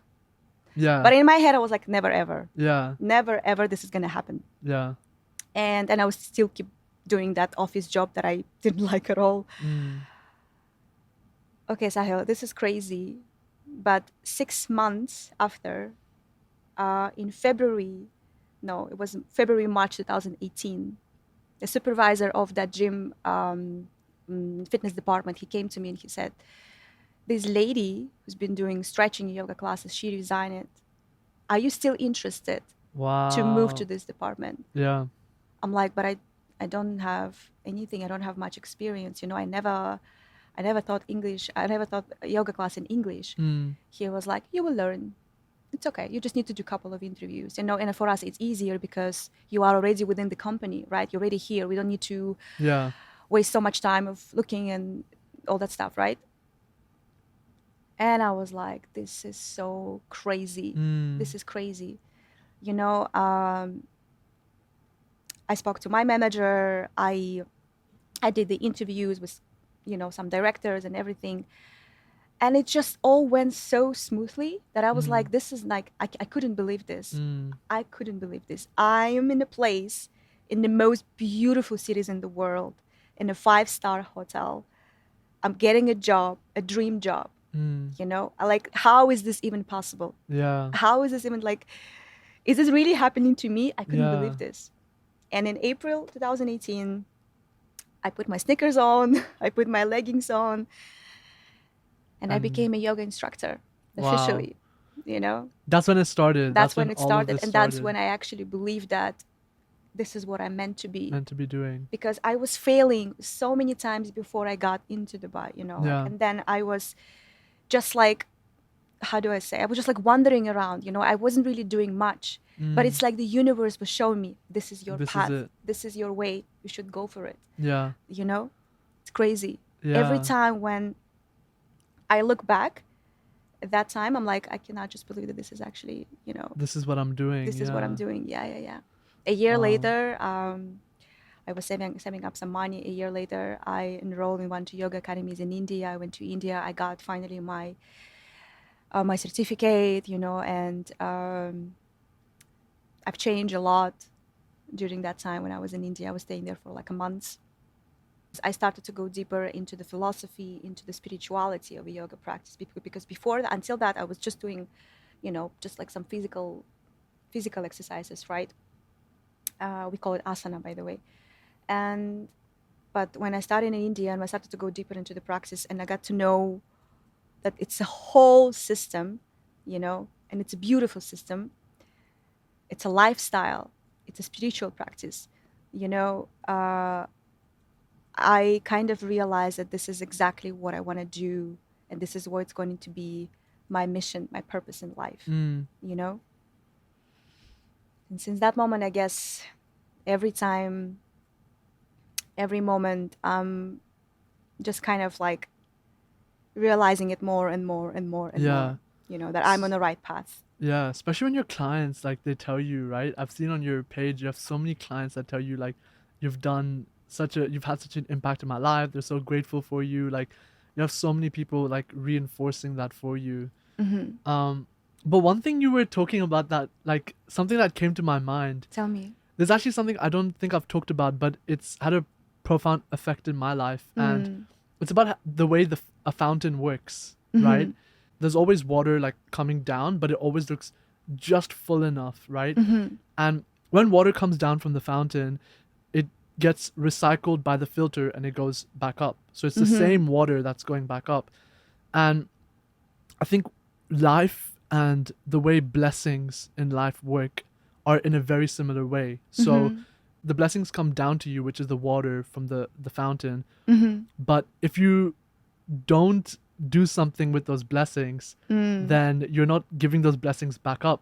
Yeah. but in my head, I was like, never, ever, Yeah. never, ever, this is going to happen. Yeah. And I was still keep doing that office job that I didn't like at all. Mm. Okay, Sahil, this is crazy. But 6 months after, in February, no, it was February, March 2018, the supervisor of that gym fitness department, he came to me and he said, this lady who's been doing stretching yoga classes, she resigned. Are you still interested to move to Wow. this department? Yeah. I'm like, but I don't have anything. I don't have much experience. I never taught English. I never taught yoga class in English. Mm. He was like, you will learn. It's okay. You just need to do a couple of interviews. And for us, it's easier because you are already within the company, right? You're already here. We don't need to Yeah. waste so much time of looking and all that stuff, right? And I was like, this is so crazy. Mm. This is crazy. I spoke to my manager. I did the interviews with, some directors and everything. And it just all went so smoothly that I was Mm. like, this is like, I couldn't believe this. Mm. I couldn't believe this. I am in a place in the most beautiful cities in the world, in a 5-star hotel. I'm getting a job, a dream job. Mm. Like, how is this even possible? Yeah. How is this even like, is this really happening to me? I couldn't Yeah. believe this. And in April 2018, I put my sneakers on, I put my leggings on, and I became a yoga instructor officially, you know? That's when it started. That's That's when when it all of started. this And that's started. when I actually believed that this is what I'm meant to be. Meant to be doing. Because I was failing so many times before I got into Dubai, you know? Like, Yeah. and then I was just like, how do I say? I was just like wandering around, you know? I wasn't really doing much. But it's like the universe was showing me, this is your This is path. it. This is your way. You should go for it. Yeah. You know? It's crazy. Yeah. Every time when I look back at that time, I'm like, I cannot just believe that this is actually, you know, This is what I'm doing. this is what I'm Yeah. doing. Yeah. A year Wow. later, I was saving up some money. A year later, I enrolled in one to yoga academies in India. I went to India. I got finally my certificate, you know, and I've changed a lot during that time when I was in India. I was staying there for like a month. I started to go deeper into the philosophy, into the spirituality of a yoga practice, because before that, until that, I was just doing, you know, just like some physical exercises, right? We call it asana, by the way. But when I started in India and I started to go deeper into the practice, and I got to know that it's a whole system, you know, and it's a beautiful system. It's a lifestyle. It's a spiritual practice, you know. I kind of realized that this is exactly what I want to do, and this is what's going to be my mission, my purpose in life, you know? And since that moment, I guess every time, every moment, I'm just kind of like realizing it more and more and more and more, you know, that I'm on the right path. Yeah, especially when your clients, like, they tell you, right? I've seen on your page, you have so many clients that tell you, like, you've had such an impact in my life. They're so grateful for you. Like, you have so many people, like, reinforcing that for you. But one thing you were talking about, that, like, something that came to my mind. Tell me. There's actually something I don't think I've talked about, but it's had a profound effect in my life. And it's about the way a fountain works, right? There's always water, like, coming down, but it always looks just full enough, right? And when water comes down from the fountain, it gets recycled by the filter and it goes back up. So it's the same water that's going back up. And I think life and the way blessings in life work are in a very similar way. So the blessings come down to you, which is the water from the fountain. But if you don't do something with those blessings, then you're not giving those blessings back up.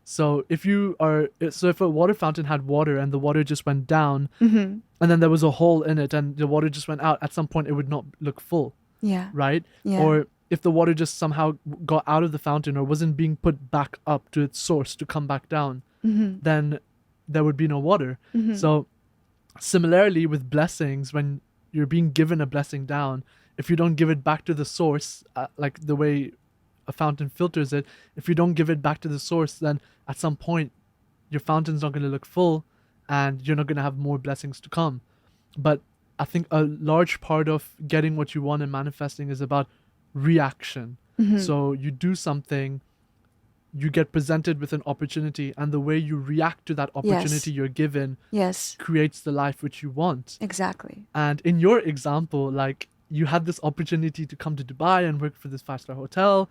So if a water fountain had water and the water just went down, and then there was a hole in it and the water just went out, at some point it would not look full. Yeah. Right? Yeah. Or if the water just somehow got out of the fountain or wasn't being put back up to its source to come back down, then there would be no water. So similarly with blessings, when you're being given a blessing down, if you don't give it back to the source, like the way a fountain filters it, if you don't give it back to the source, then at some point your fountain's not going to look full and you're not going to have more blessings to come. But I think a large part of getting what you want and manifesting is about reaction. So you do something, you get presented with an opportunity, and the way you react to that opportunity you're given creates the life which you want. Exactly. And in your example, like, you had this opportunity to come to Dubai and work for this 5-star hotel,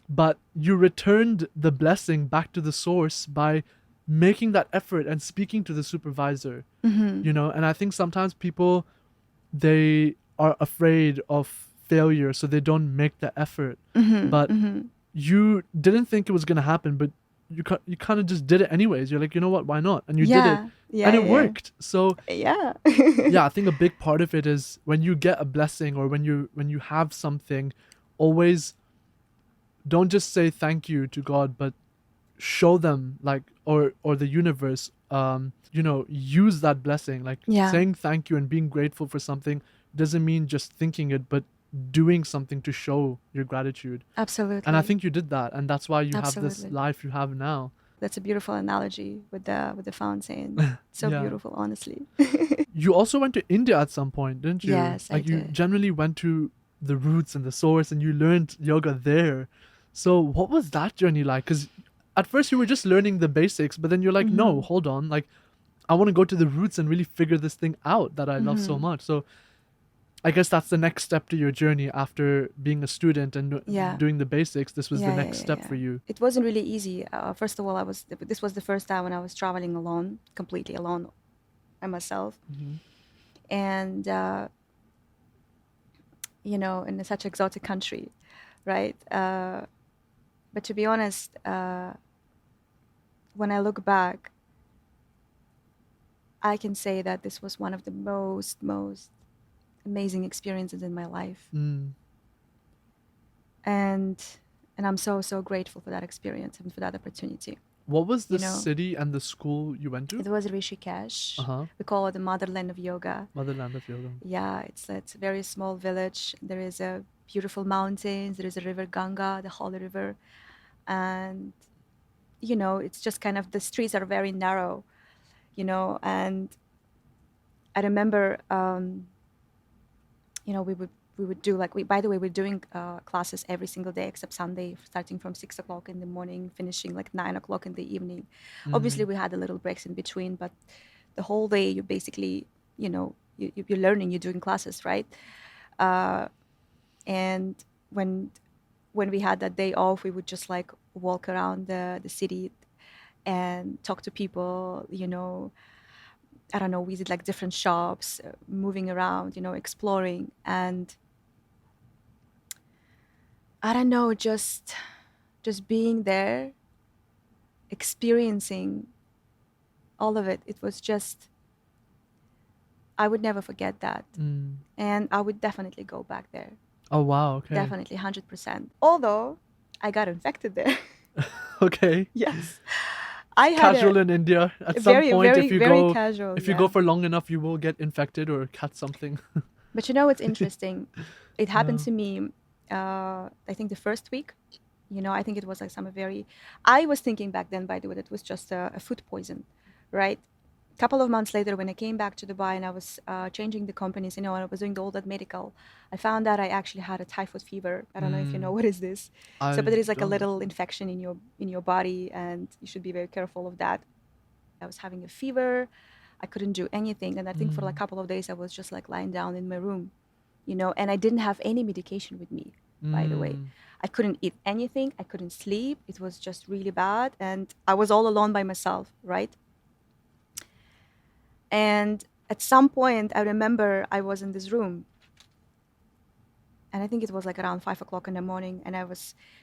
but you returned the blessing back to the source by making that effort and speaking to the supervisor, you know. And I think sometimes people, they are afraid of failure, so they don't make the effort. But you didn't think it was going to happen, but you kind of just did it anyways. You're like, you know what, why not? And you did it, and it worked. So yeah, I think a big part of it is when you get a blessing or when you have something, always don't just say thank you to God, but show them, like, or the universe, you know, use that blessing. Like, saying thank you and being grateful for something doesn't mean just thinking it, but doing something to show your gratitude. Absolutely. And I think you did that, and that's why you have this life you have now. That's a beautiful analogy with the fountain. So beautiful, honestly. You also went to India at some point, didn't you? Yes, like, I you did. generally went to the roots and the source, and you learned yoga there. So what was that journey like? Because at first you were just learning the basics, but then you're like, no, hold on, like, I want to go to the roots and really figure this thing out that I love so Mm-hmm. much. So I guess that's the next step to your journey after being a student and Yeah. doing the basics. This was the Yeah, yeah, next yeah, step yeah. for you. It wasn't really easy. First of all, this was the first time when I was traveling alone, completely alone by myself. Hmm. And, in such exotic country, right? But to be honest, when I look back, I can say that this was one of the most amazing experiences in my life. Mm. And and I'm so grateful for that experience and for that opportunity. What was the You know, city and the school you went to? it was Rishikesh. Uh-huh. We call it the motherland of yoga. Motherland of yoga. Yeah, it's a very small village. There is a beautiful mountains. There is a river Ganga, the holy river, and it's just kind of the streets are very narrow, And I remember, we would do like by the way, we're doing classes every single day except Sunday, starting from 6 o'clock in the morning, finishing like 9 o'clock in the evening. Obviously, Mm. we had a little breaks in between, but the whole day you basically, you're learning, you're doing classes, right? Uh, and when we had that day off, we would just like walk around the city and talk to people, I don't know, visit like different shops, moving around, exploring. And I don't know, just being there, experiencing all of it. It was just, I would never forget that. Mm. And I would definitely go back there. Oh wow, okay. Definitely 100%. Although I got infected there. Okay. Yes. I had Casual in India. At some very, point very, very casual. if you Yeah. go for long enough, you will get infected or catch something. But what's interesting? It happened Yeah. to me, I think the first week. I think it was like some very. I was thinking back then, by the way, that it was just a food poison, right? A couple of months later, when I came back to Dubai and I was changing the companies, and I was doing all that medical, I found out I actually had a typhoid fever. I don't know if you know Mm. what is this. So, but I there is like a don't. little infection in your body, and you should be very careful of that. I was having a fever. I couldn't do anything, and I think for like a Mm. couple of days I was just like lying down in my room, and I didn't have any medication with me, by the way. Mm. I couldn't eat anything. I couldn't sleep. It was just really bad. And I was all alone by myself, right? And at some point, I remember I was in this room. And I think it was like around 5 o'clock in the morning. And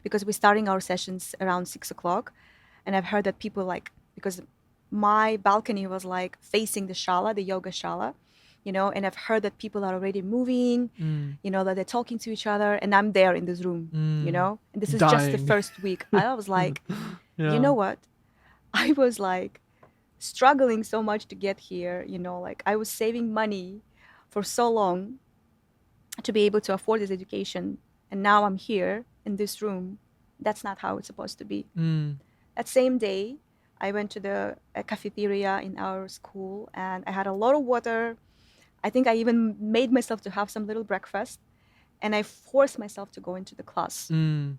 because we're starting our sessions around 6 o'clock. And I've heard that people because my balcony was like facing the shala, the yoga shala, and I've heard that people are already moving, Mm. that they're talking to each other, and I'm there in this room, Mm. and this is just the Dying. first week. I was like, you Yeah. know what? I was like struggling so much to get here, like I was saving money for so long to be able to afford this education. And now I'm here in this room. That's not how it's supposed to be. Mm. That same day, I went to the cafeteria in our school and I had a lot of water. I think I even made myself to have some little breakfast and I forced myself to go into the class, Mm.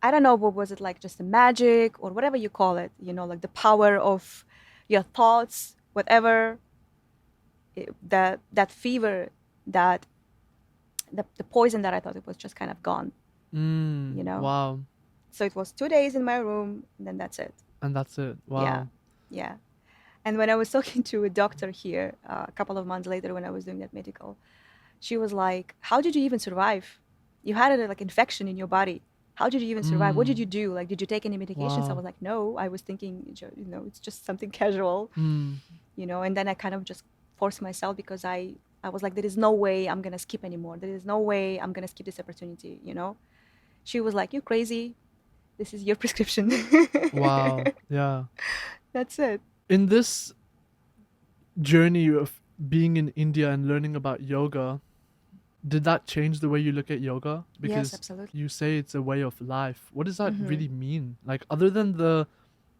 I don't know, what was it, like just the magic or whatever you call it, like the power of your thoughts, whatever, that fever, that the poison that I thought it was just kind of gone, Mm. Wow. So it was 2 days in my room, and then that's it. And that's it. Yeah, Wow. yeah. And when I was talking to a doctor here a couple of months later when I was doing that medical, she was like, "How did you even survive? You had a like infection in your body. How did you even survive? What did Mm. you do? Like, did you take any medications?" I Wow. was like, "No, I was thinking, it's just something casual, Mm. And then I kind of just forced myself because I was like, there is no way I'm gonna skip anymore. There is no way I'm gonna skip this opportunity, She was like, "You're crazy. This is your prescription." Wow. Yeah. That's it. In this journey of being in India and learning about yoga, did that change the way you look at yoga? Yes, Because absolutely. you say it's a way of life. What does that Mm-hmm. really mean? Like, other than the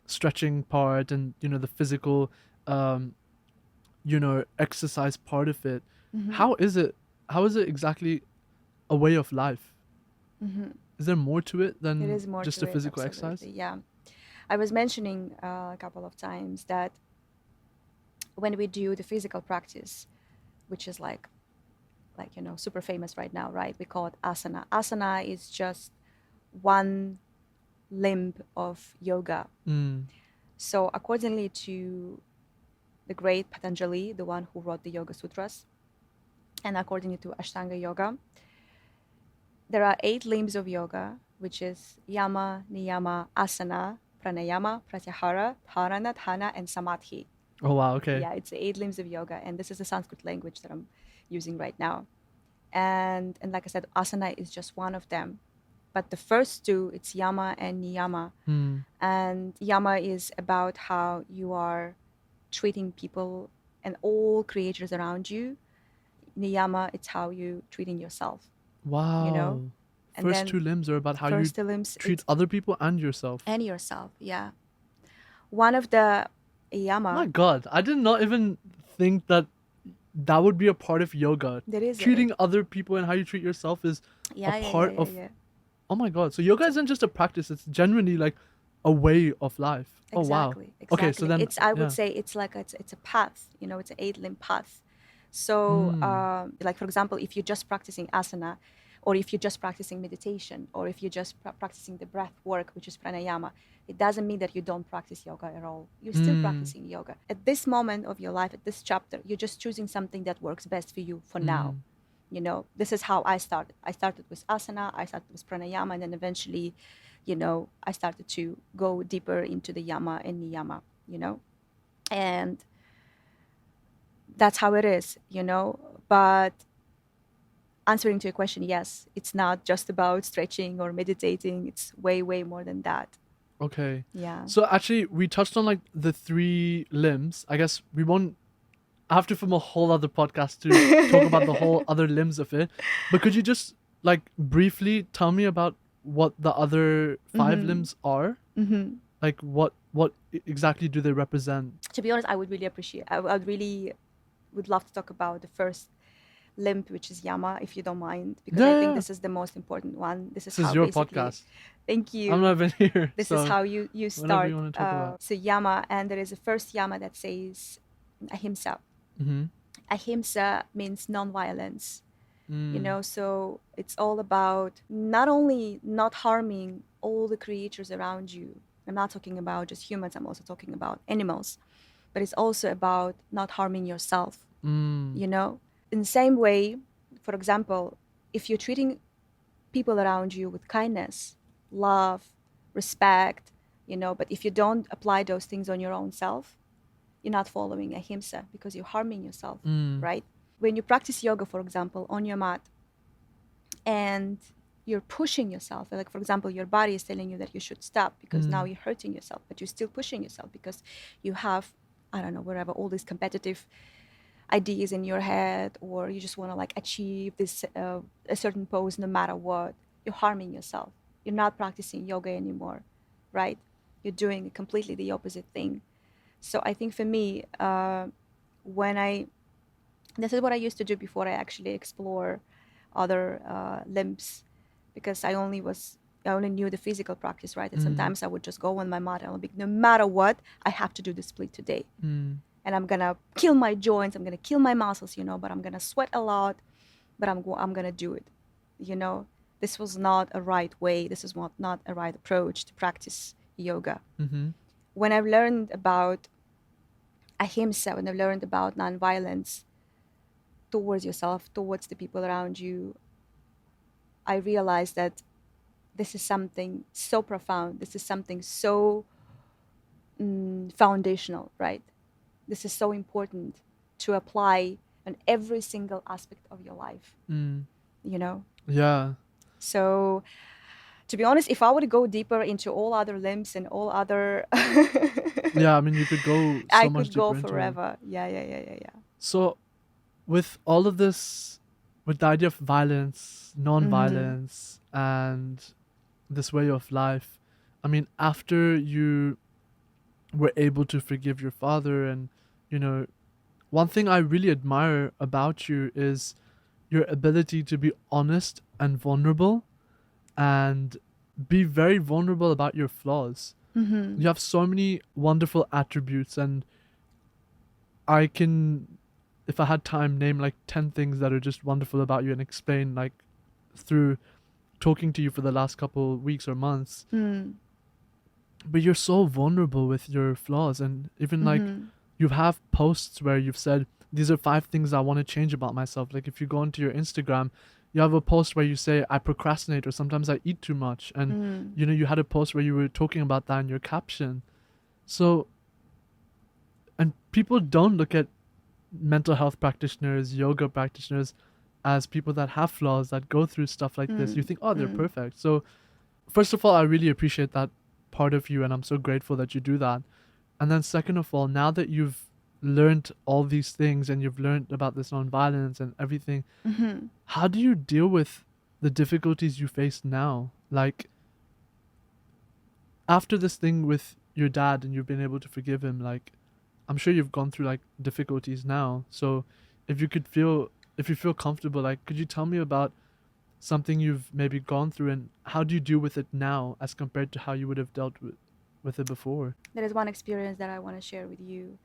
stretching part and, the physical, um, exercise part of it, Mm-hmm. how is it exactly a way of life? Mm-hmm. Is there more to it It than is more just to a it, physical exercise? absolutely. Yeah. I was mentioning a couple of times that when we do the physical practice, which is like super famous right now, right? We call it asana. Asana is just one limb of yoga. So accordingly to the great Patanjali, the one who wrote the Yoga Sutras, and according to Ashtanga Yoga, there are 8 limbs of yoga, which is yama, niyama, asana, pranayama, pratyahara, dharana, dhana, and samadhi. Oh, wow. Okay. Yeah, it's the 8 limbs of yoga, and this is the Sanskrit language that I'm using right now. And like I said, asana is just one of them. But the first 2, it's yama and niyama. And yama is about how you are treating people and all creatures around you. Niyama, it's how you treating yourself. Wow. You know? And First then 2 limbs are about how you first 2 limbs, treat other people and yourself. and yourself. Yeah. One of the yama. My God, I did not even think that would be a part of yoga. There is Treating other people and how you treat yourself is a part of. Oh my God! So yoga isn't just a practice; it's genuinely like a way of life. Exactly, oh wow! Exactly. Okay, so then I would say it's like it's a path. It's an 8 limb path. So, like for example, if you're just practicing asana, or if you're just practicing meditation, or if you're just practicing the breath work, which is pranayama, it doesn't mean that you don't practice yoga at all. You're still practicing yoga. At this moment of your life, at this chapter, you're just choosing something that works best for you for now. This is how I started. I started with asana, I started with pranayama, and then eventually, I started to go deeper into the yama and niyama, and that's how it is, But answering to your question, yes, it's not just about stretching or meditating. It's way, way more than that. Okay. Yeah. So actually, we touched on like the 3 limbs. I guess we won't have to film a whole other podcast to talk about the whole other limbs of it. But could you just like briefly tell me about what the other 5 limbs are? Like what exactly do they represent? To be honest, I would really appreciate. I would love to talk about the first limb, which is yama, if you don't mind, because I think this is the most important one. This is your podcast. Thank you. I'm not even here. This is how you start. You want to talk about. So yama, and there is a first yama that says ahimsa. Ahimsa means non-violence. So it's all about not only not harming all the creatures around you. I'm not talking about just humans, I'm also talking about animals. But it's also about not harming yourself. In the same way, for example, if you're treating people around you with kindness, love, respect, but if you don't apply those things on your own self, you're not following ahimsa because you're harming yourself, right? When you practice yoga, for example, on your mat, and you're pushing yourself, like for example, your body is telling you that you should stop because now you're hurting yourself, but you're still pushing yourself because you have, I don't know, wherever, all these competitive ideas in your head, or you just want to like achieve this a certain pose no matter what. You're harming yourself. You're not practicing yoga anymore, right? You're doing completely the opposite thing. So I think for me, this is what I used to do before I actually explore other limbs, because I only knew the physical practice, right? And sometimes I would just go on my mat and I'll be, no matter what, I have to do the split today. And I'm going to kill my joints, I'm going to kill my muscles, but I'm going to sweat a lot, but I'm going to do it. This was not a right way. This is not a right approach to practice yoga. When I've learned about ahimsa, when I've learned about nonviolence towards yourself, towards the people around you, I realized that this is something so profound. This is something so foundational, right? This is so important to apply in every single aspect of your life, Yeah. So, to be honest, if I would go deeper into all other limbs and all other... Yeah, I mean, you could go I much could go deeper forever. Yeah. So, with all of this, with the idea of violence, non-violence, and this way of life, I mean, after you were able to forgive your father, and one thing I really admire about you is your ability to be honest and vulnerable, and be very vulnerable about your flaws. You have so many wonderful attributes, and I can, if I had time, name like 10 things that are just wonderful about you and explain like through talking to you for the last couple weeks or months. Mm. But you're so vulnerable with your flaws, and even like Mm-hmm. you have posts where you've said these are 5 things I want to change about myself. Like if you go onto your Instagram, you have a post where you say I procrastinate or sometimes I eat too much, and Mm. you know you had a post where you were talking about that in your caption. So, and people don't look at mental health practitioners, yoga practitioners as people that have flaws, that go through stuff like this. You Mm. think, oh, they're Mm. perfect. So first of all, I really appreciate that part of you, and I'm so grateful that you do that. And then second of all, now that you've learned all these things and you've learned about this nonviolence and everything, Mm-hmm. how do you deal with the difficulties you face now? Like after this thing with your dad and you've been able to forgive him, like I'm sure you've gone through like difficulties now. So if you could feel if you feel comfortable, like could you tell me about something you've maybe gone through and how do you deal with it now as compared to how you would have dealt with it before? There is one experience that I want to share with you.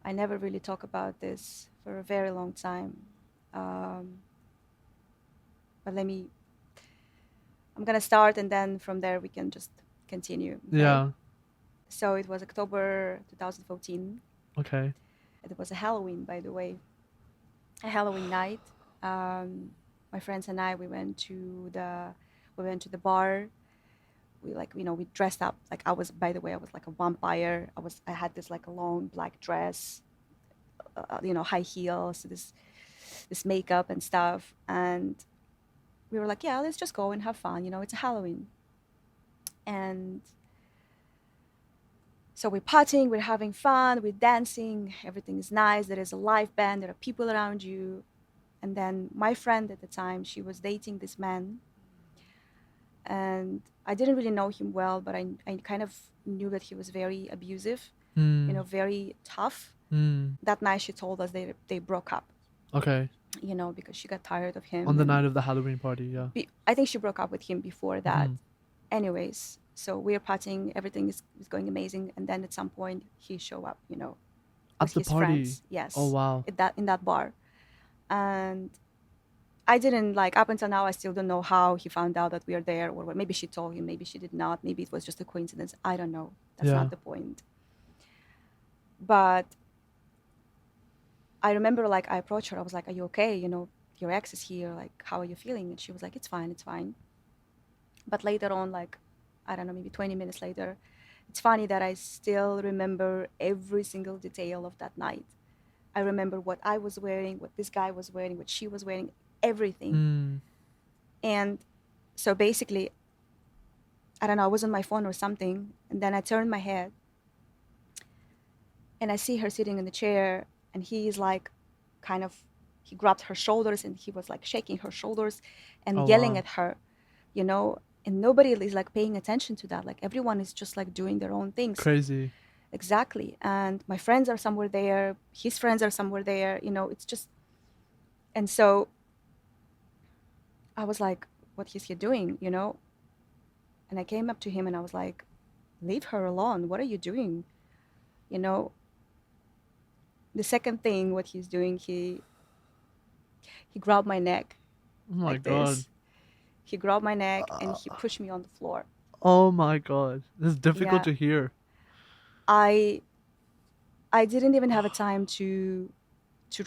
I never really talk about this for a very long time. Um, but I'm going to start and then from there we can just continue. Okay. Yeah. So it was October 2014. Okay. It was a Halloween, by the way, a Halloween night. Um, my friends and I, we went to the bar. We like, we dressed up. Like by the way, I was like a vampire. I had this like a long black dress, high heels, this makeup and stuff. And we were like, yeah, let's just go and have fun. It's a Halloween. And so we're partying, we're having fun, we're dancing, everything is nice. There is a live band, there are people around you. And then my friend at the time, she was dating this man. And I didn't really know him well, but I kind of knew that he was very abusive, Hmm. very tough. Hmm. That night she told us they broke up, Okay. because she got tired of On him. the And night of the Halloween party, yeah. I think she broke up with him before that. Hmm. Anyways, so we're partying, everything is going amazing. And then at some point he show up, with At the his party. friends. Oh Yes, wow. in that bar. And I didn't like up until now. I still don't know how he found out that we are there, or what. Maybe she told him, maybe she did not. Maybe it was just a coincidence. I don't know. That's Yeah. not the point. But I remember, like, I approached her. I was like, "Are you okay? Your ex is here. Like, how are you feeling?" And she was like, "It's fine. It's fine." But later on, like, I don't know, maybe 20 minutes later, it's funny that I still remember every single detail of that night. I remember what I was wearing, what this guy was wearing, what she was wearing, everything. Hmm. And so basically, I don't know, I was on my phone or something, and then I turned my head and I see her sitting in the chair, and he is like, kind of, he grabbed her shoulders and he was like shaking her shoulders Oh and yelling wow. at her, you know, and nobody is like paying attention to that. Like everyone is just like doing their own things. Crazy. Exactly. And my friends are somewhere there, his friends are somewhere there, it's just, and so I was like, what is he doing? And I came up to him and I was like, leave her alone. What are you doing? You know, the second thing, what he's doing, he grabbed my neck Oh my like god. this. He grabbed my neck and he pushed me on the floor. Oh my god. This is difficult Yeah, to hear. I I didn't even have a time to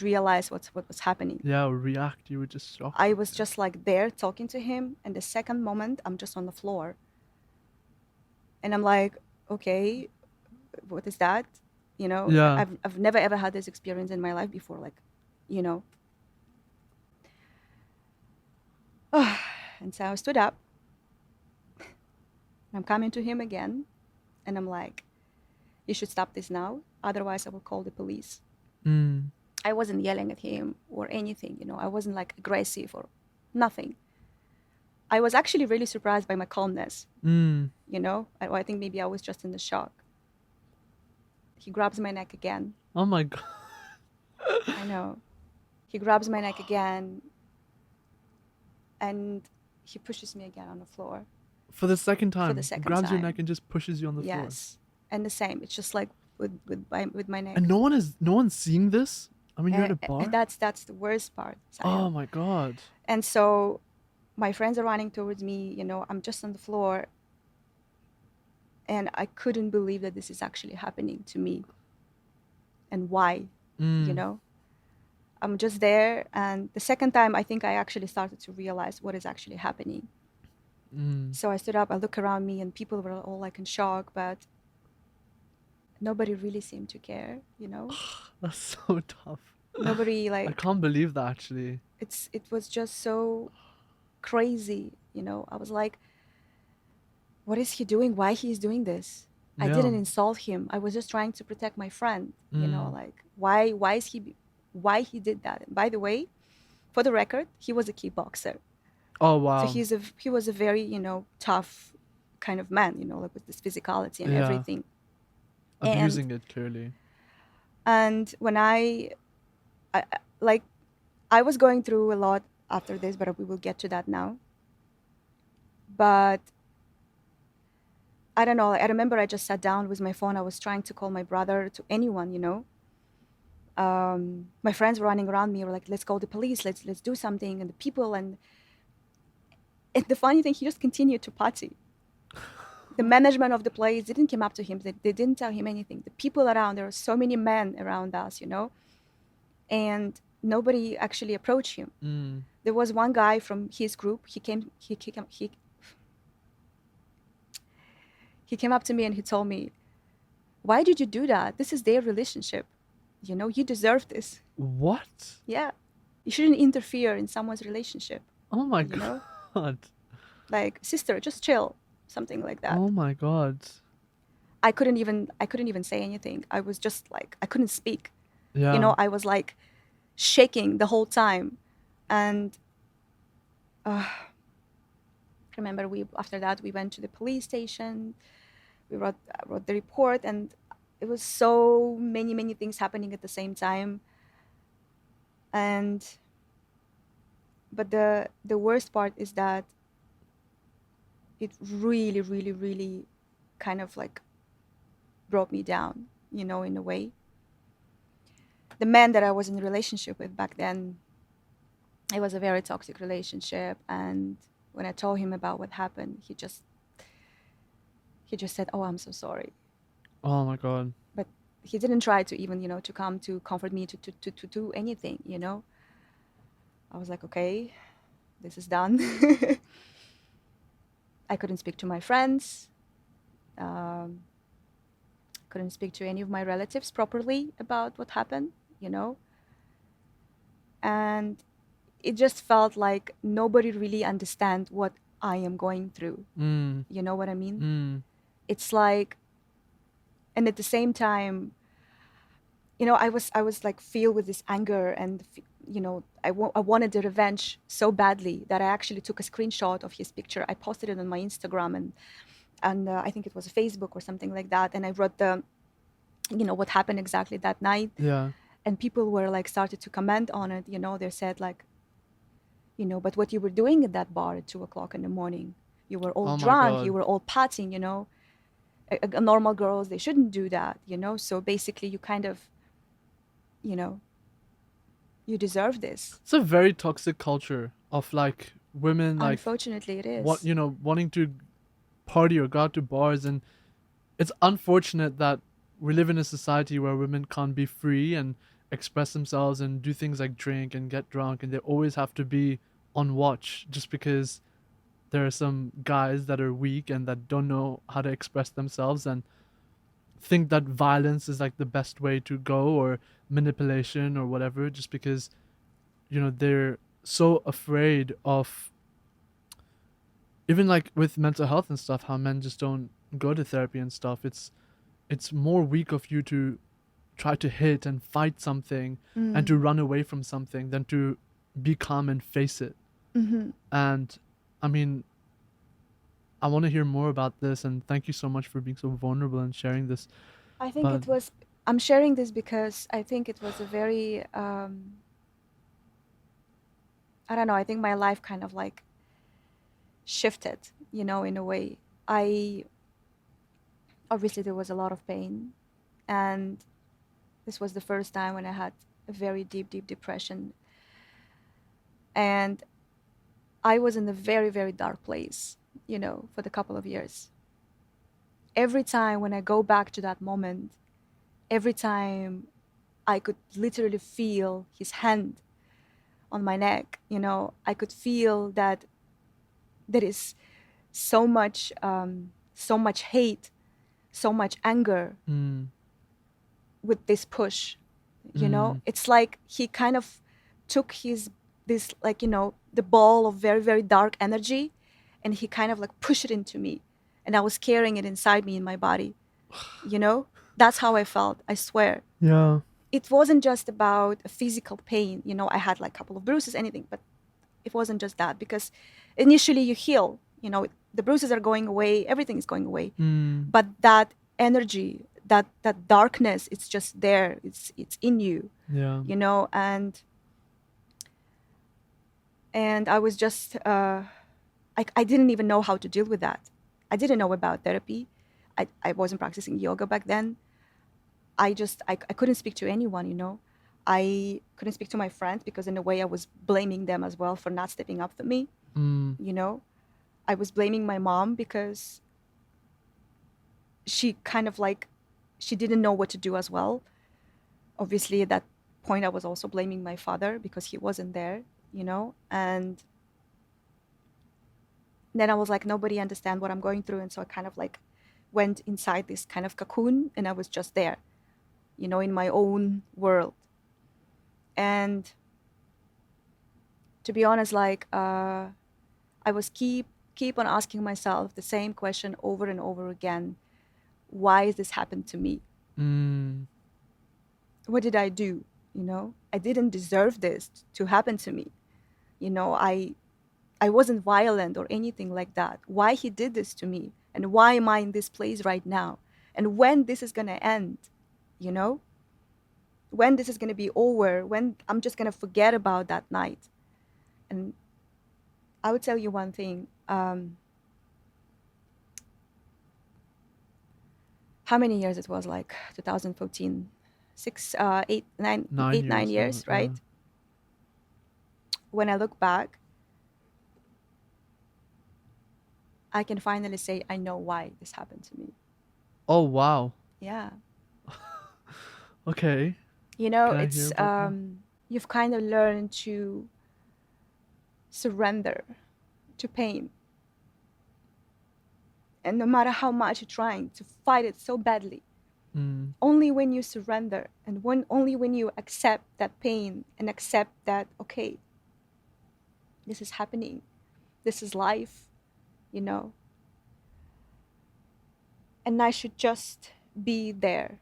realize what was happening. Yeah, react. You were just shocked. I was just like there talking to him, and the second moment I'm just on the floor, and I'm like, okay, what is that? Yeah. I've never ever had this experience in my life before. Like, you know. And so I stood up. I'm coming to him again, and I'm like, you should stop this now, otherwise I will call the police. Hmm. I wasn't yelling at him or anything. I wasn't like aggressive or nothing. I was actually really surprised by my calmness. Hmm. I think maybe I was just in the shock. He grabs my neck again. Oh my god. I know. He grabs my neck again, and he pushes me again on the floor For the second for the time, second grabs your neck time. and just pushes you on the floor. Yes. And the same. It's just like with my And neck. no one's seeing this. I mean, you're at a And bar. that's the worst part, Oh Sayal. my god. And so my friends are running towards me. I'm just on the floor, and I couldn't believe that this is actually happening to me. And why? You Mm. know, I'm just there. And the second time, I think I actually started to realize what is actually happening. Mm. So I stood up, I look around me, and people were all like in shock, but nobody really seemed to care. That's so tough. Nobody I like can't believe that actually. it was just so crazy. I was like, what is he doing? Why he is doing this? I Yeah. didn't insult him. I was just trying to protect my friend. Mm. Like why he did that. And by the way, for the record, he was a kickboxer. Oh So wow. he was a very tough kind of man, like with this physicality and Yeah. everything. And Abusing it clearly. and when like I was going through a lot after this, but we will get to that now. But I don't know. I remember I just sat down with my phone. I was trying to call my brother, to anyone. My friends were running around me, were like, "Let's call the police. Let's do something." And the people and the funny thing, he just continued to party. The management of the place didn't come up to him. They didn't tell him anything. The people around, there were so many men around us, and nobody actually approached him. Mm. There was one guy from his group. He came up to me and he told me, "Why did you do that? This is their relationship. You deserve this. What? Yeah, you shouldn't interfere in someone's relationship. Oh my You know, god. like sister, just chill, something like that." Oh my god. I couldn't even say anything. I was just like I couldn't speak. Yeah. I was like shaking the whole time, and I remember we after that we went to the police station. We wrote the report, and it was so many things happening at the same time. And but the worst part is that it really really really kind of like brought me down, in a way. The man that I was in a relationship with back then, it was a very toxic relationship. And when I told him about what happened, he just said, "Oh, I'm so sorry." Oh my god. But he didn't try to even, to come to comfort me, to do anything. I was like, okay, this is done. I couldn't speak to my friends. Um, couldn't speak to any of my relatives properly about what happened, you know? And it just felt like nobody really understand what I am going through. Mm. You know what I mean? Mm. It's like, and at the same time, I was like filled with this anger and, I wanted the revenge so badly that I actually took a screenshot of his picture. I posted it on my Instagram and I think it was Facebook or something like that. And I wrote what happened exactly that night. Yeah. And people were like started to comment on it. They said like, but what you were doing at that bar at 2 o'clock in the morning, you were all Oh my drunk, you god. were all partying. Normal girls, they shouldn't do that. So basically you kind of, you know, you deserve this. It's a very toxic culture of like women like Unfortunately, it what is. wanting to party or go out to bars, and it's unfortunate that we live in a society where women can't be free and express themselves and do things like drink and get drunk, and they always have to be on watch just because there are some guys that are weak and that don't know how to express themselves and think that violence is like the best way to go, or manipulation or whatever, just because they're so afraid of, even like with mental health and stuff, how men just don't go to therapy and stuff. It's more weak of you to try to hit and fight something and to Mm. run away from something than to be calm and face it. Mm-hmm. And I mean, I want to hear more about this, and thank you so much for being so vulnerable and sharing this. I think But it was. I'm sharing this because I think it was a very. I don't know. I think my life kind of like shifted, in a way. I obviously there was a lot of pain, And this was the first time when I had a very deep, deep depression. And I was in a very, very dark place, for the couple of years. Every time when I go back to that moment, every time I could literally feel his hand on my neck, I could feel that there is so much hate, so much anger Mm. with this push. Mm. It's like he kind of took this, like, the ball of very, very dark energy, and he kind of like pushed it into me, and I was carrying it inside me in my body. That's how I felt, I swear. Yeah. It wasn't just about a physical pain. I had like a couple of bruises, anything, but it wasn't just that, because initially you heal, the bruises are going away, everything is going away. Mm. But that energy, that darkness, it's just there, it's in you, Yeah. and I was just I didn't even know how to deal with that. I didn't know about therapy. I wasn't practicing yoga back then. I couldn't speak to anyone. I couldn't speak to my friends, because in a way I was blaming them as well for not stepping up for me. Mm. I was blaming my mom, because she kind of like, she didn't know what to do as well. Obviously at that point I was also blaming my father, because he wasn't there. And then I was like, nobody understand what I'm going through. And so I kind of like went inside this kind of cocoon, and I was just there, in my own world. And to be honest, like, I was keep on asking myself the same question over and over again. Why has this happened to me? Mm. What did I do? I didn't deserve this to happen to me. I wasn't violent or anything like that. Why he did this to me? And why am I in this place right now? And when this is going to end, you know? When this is going to be over, when I'm just going to forget about that night. And I would tell you one thing. How many years it was, like 2014, 9 nine years. years, Yeah. right? When I look back, I can finally say I know why this happened to me. Oh wow. Yeah. Okay. Can I hear It's about that? you've kind of learned to surrender to pain. And no matter how much you're trying to fight it so badly, Mm. only when you surrender, and only when you accept that pain and accept that, okay, this is happening, this is life, you know, and I should just be there,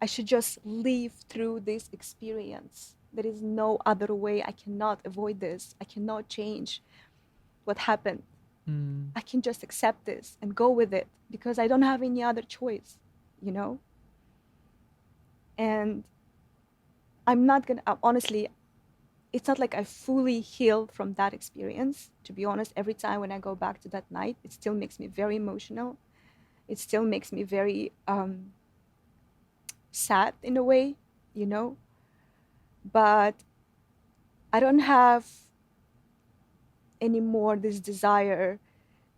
I should just live through this experience. There is no other way. I cannot avoid this. I cannot change what happened. Mm. I can just accept this and go with it, because I don't have any other choice, you know? And I'm not gonna, honestly, it's not like I fully healed from that experience. To be honest, every time when I go back to that night, it still makes me very emotional. It still makes me very sad in a way, you know? But I don't have anymore this desire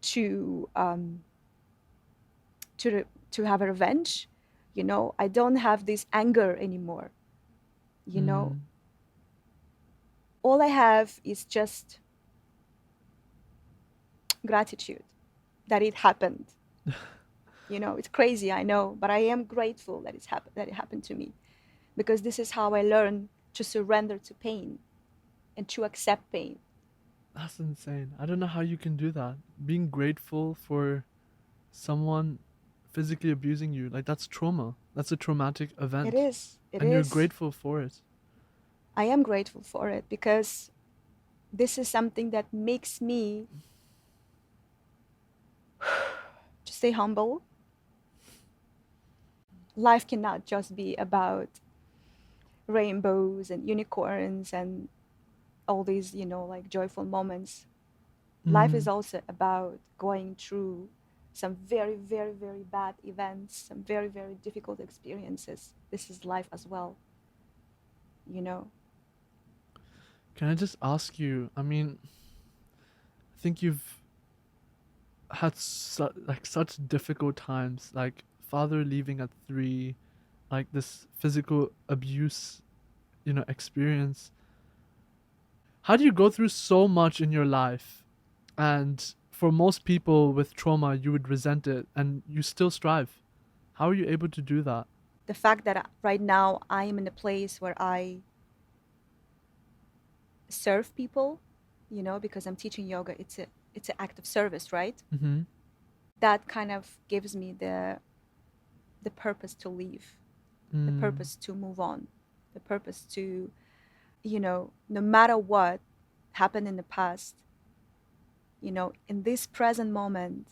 to to have a revenge. I don't have this anger anymore. you know Mm. all I have is just gratitude that it happened. It's crazy, I know, but I am grateful that that it happened to me, because this is how I learn to surrender to pain and to accept pain. That's insane. I don't know how you can do that. Being grateful for someone physically abusing you, like that's trauma. That's a traumatic It event. is. It And you're is. grateful for it. I am grateful for it, because this is something that makes me to stay humble. Life cannot just be about rainbows and unicorns and all these, like joyful moments. Life is Mm. also about going through some very, very, very bad events, some very, very difficult experiences. This is life as well, you know. Can I just ask you? I mean, I think you've had such difficult times, like father leaving at 3, like this physical abuse, experience. How do you go through so much in your life, and for most people with trauma, you would resent it, and you still strive? How are you able to do that? The fact that right now I am in a place where I serve people, because I'm teaching yoga, it's an act of service, right? Mm-hmm. That kind of gives me the purpose to leave, the Mm. purpose to move on, the purpose to, no matter what happened in the past, in this present moment,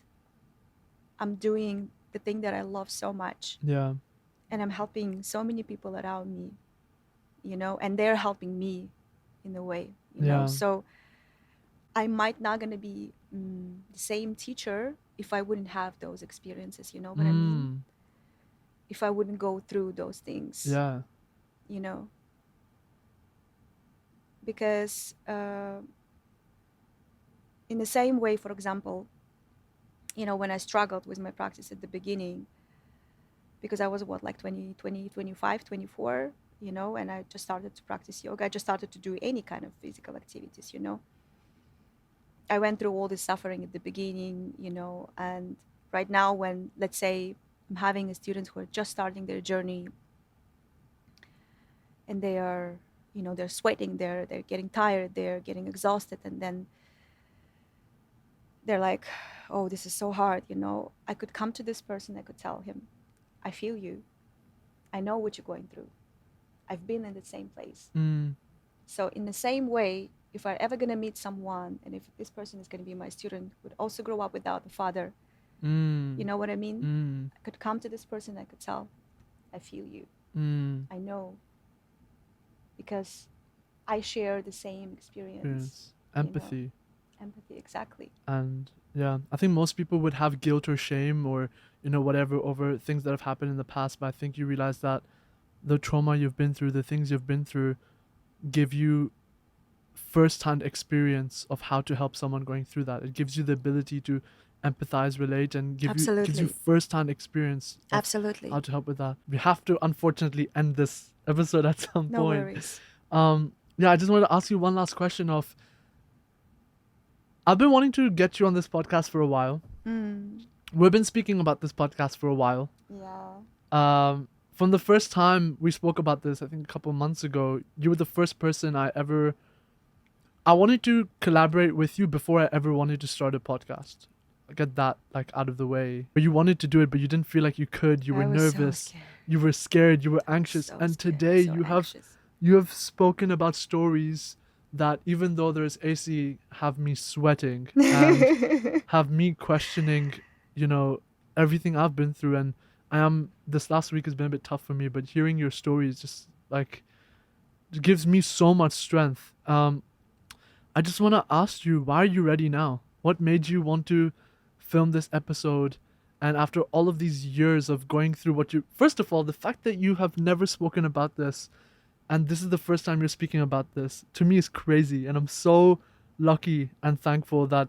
I'm doing the thing that I love so much, Yeah. and I'm helping so many people around me, and they're helping me in a way, Yeah. so I might not gonna be the same teacher if I wouldn't have those experiences, you know what I mean? Mm. If I wouldn't go through those things, Yeah. you know, because in the same way, for example, when I struggled with my practice at the beginning, because I was like 20, 25, 24, and I just started to practice yoga. I just started to do any kind of physical activities, I went through all this suffering at the beginning, and right now when, let's say, I'm having students who are just starting their journey and they are, they're sweating, they're getting tired, they're getting exhausted, and then they're like, oh, this is so hard, I could come to this person, I could tell him, I feel you, I know what you're going through, I've been in the same place. Mm. So in the same way, if I'm ever going to meet someone, and if this person is going to be my student, would also grow up without a father, Mm. you know what I mean? Mm. I could come to this person, I could tell, I feel you, Mm. I know, because I share the same experience, Experience. you know. Empathy. Empathy, exactly. And yeah, I think most people would have guilt or shame or, whatever over things that have happened in the past. But I think you realize that the trauma you've been through, the things you've been through, give you first-hand experience of how to help someone going through that. It gives you the ability to empathize, relate, and gives you Absolutely. first-hand experience of how Absolutely. to help with that. We have to unfortunately end this episode at some No point. worries. Yeah, I just wanted to ask you one last question of, I've been wanting to get you on this podcast for a while. Mm, We've been speaking about this podcast for a while. yeah. From the first time we spoke about this, I think a couple months ago, you were the first person I wanted to collaborate with you before I ever wanted to start a podcast. Get that out of the way. But you wanted to do it, but you didn't feel like you could. You were I was so nervous. scared. You were scared. You were anxious. So And scared. today So anxious. you have spoken about stories that, even though there's AC, have me sweating and have me questioning, you know, everything I've been through. And this last week has been a bit tough for me, but hearing your stories just it gives me so much strength. I just want to ask you, why are you ready now? What made you want to film this episode? And after all of these years of going through first of all, the fact that you have never spoken about this, and this is the first time you're speaking about this, to me is crazy. And I'm so lucky and thankful that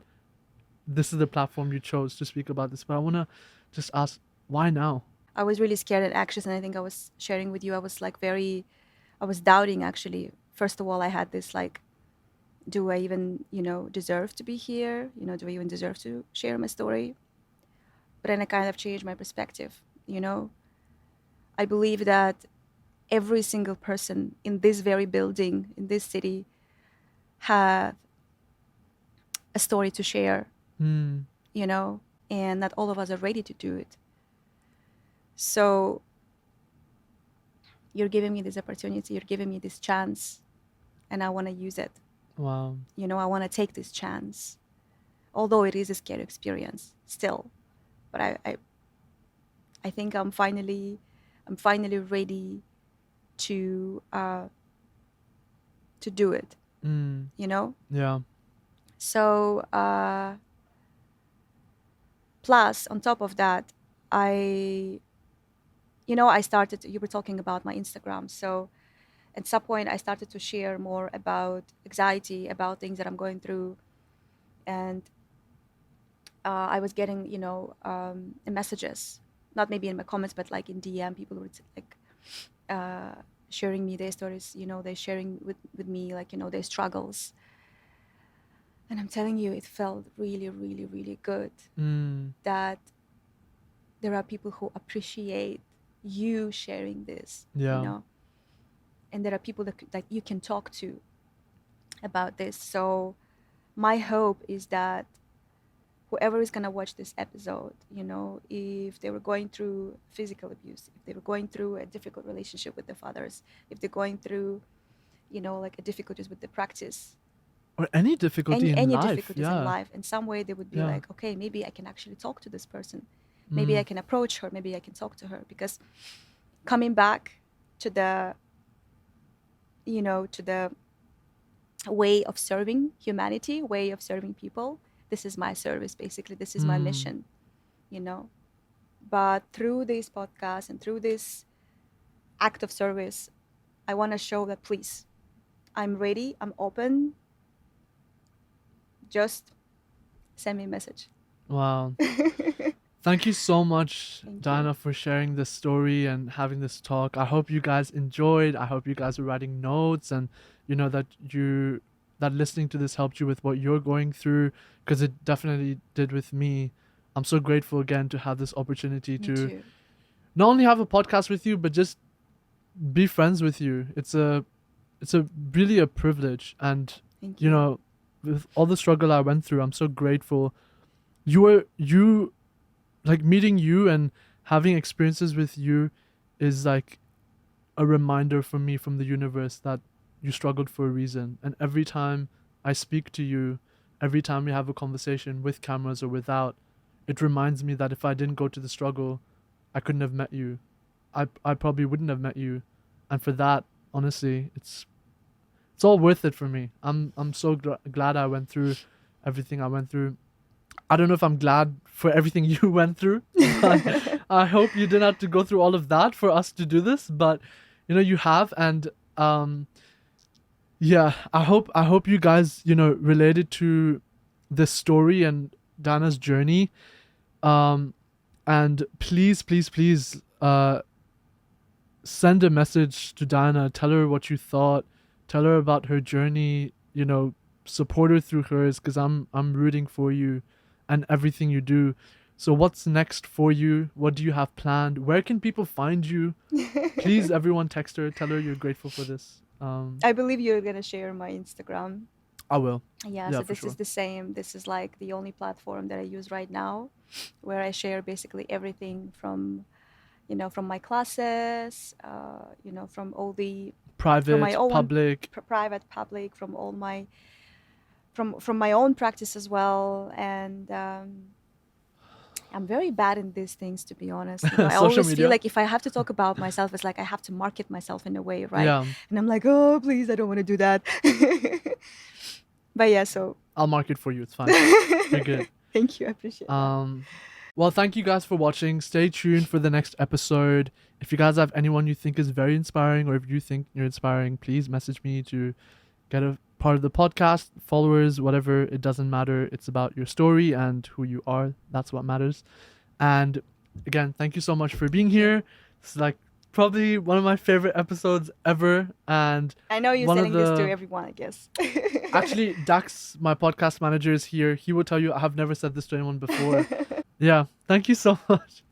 this is the platform you chose to speak about this. But I want to just ask, why now? I was really scared and anxious, and I think I was sharing with you, I was doubting actually. First of all, I had this do I even, deserve to be here? Do I even deserve to share my story? But then I kind of changed my perspective, I believe that every single person in this very building, in this city, have a story to share, Hmm. and not all of us are ready to do it. So you're giving me this opportunity, you're giving me this chance, and I want to use it. Wow. I want to take this chance, although it is a scary experience still. But I think I'm finally ready to do it. Hmm. Yeah. So Plus, on top of that, I started, you were talking about my Instagram. So at some point, I started to share more about anxiety, about things that I'm going through. And I was getting, messages, not maybe in my comments, but like in DM, people would like sharing me their stories, they're sharing with me, like, their struggles. And I'm telling you, it felt really, really, really good that there are people who appreciate you sharing this, Yeah. and there are people that you can talk to about this. So my hope is that whoever is going to watch this episode, if they were going through physical abuse, if they were going through a difficult relationship with their fathers, if they're going through, like difficulties with the practice, Or any difficulty in any life. difficulties in Yeah. life, in some way they would be Yeah. like, okay, maybe I can actually talk to this person. Maybe I can approach her. Maybe I can talk to her. Because coming back to the, to the way of serving humanity, way of serving people, this is my service, basically. This is my mission, But through this podcast and through this act of service, I want to show that, please, I'm ready, I'm open. Just send me a message. Wow. Thank you so much, Thank Diana, you. for sharing this story and having this talk. I hope you guys enjoyed. I hope you guys are writing notes, and that listening to this helped you with what you're going through, because it definitely did with me. I'm so grateful again to have this opportunity Me to too. not only have a podcast with you, but just be friends with you. It's a really a privilege, and Thank you. with all the struggle I went through, I'm so grateful. Like, meeting you and having experiences with you is like a reminder for me from the universe that you struggled for a reason. And every time I speak to you, every time we have a conversation with cameras or without, it reminds me that if I didn't go to the struggle, I couldn't have met you. I probably wouldn't have met you. And for that, honestly, it's all worth it for me. I'm so glad I went through everything I went through. I don't know if I'm glad for everything you went through, but I hope you didn't have to go through all of that for us to do this. But you have, and yeah, I hope you guys related to this story and Dana's journey. And please, please, please, send a message to Dana. Tell her what you thought. Tell her about her journey. Support her through hers, because I'm rooting for you and everything you do. So what's next for you? What do you have planned? Where can people find you? Please, everyone, text her. Tell her you're grateful for this. I believe you're gonna share my Instagram. I will. Yeah, Yeah, so for this sure. is the same. This is like the only platform that I use right now, where I share basically everything from, from my classes, from all the, from my Private, own public. private, public, from all my, from my own practice as well. And I'm very bad in these things, to be honest. I Social always feel media. like if I have to talk about myself, it's like I have to market myself in a way, right? Yeah, And I'm like, oh, please, I don't want to do that. But yeah, so I'll mark it for you. It's fine. You're good. thank you. I appreciate that. Well, thank you guys for watching. Stay tuned for the next episode. If you guys have anyone you think is very inspiring, or if you think you're inspiring, please message me to get a part of the podcast. Followers, whatever, it doesn't matter. It's about your story and who you are. That's what matters. And again, thank you so much for being here. It's like probably one of my favorite episodes ever. And I know you're one of selling this to the- everyone, I guess. actually, Dax, my podcast manager, is here. He will tell you I have never said this to anyone before. Yeah, thank you so much.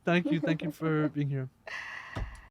Thank you for being here.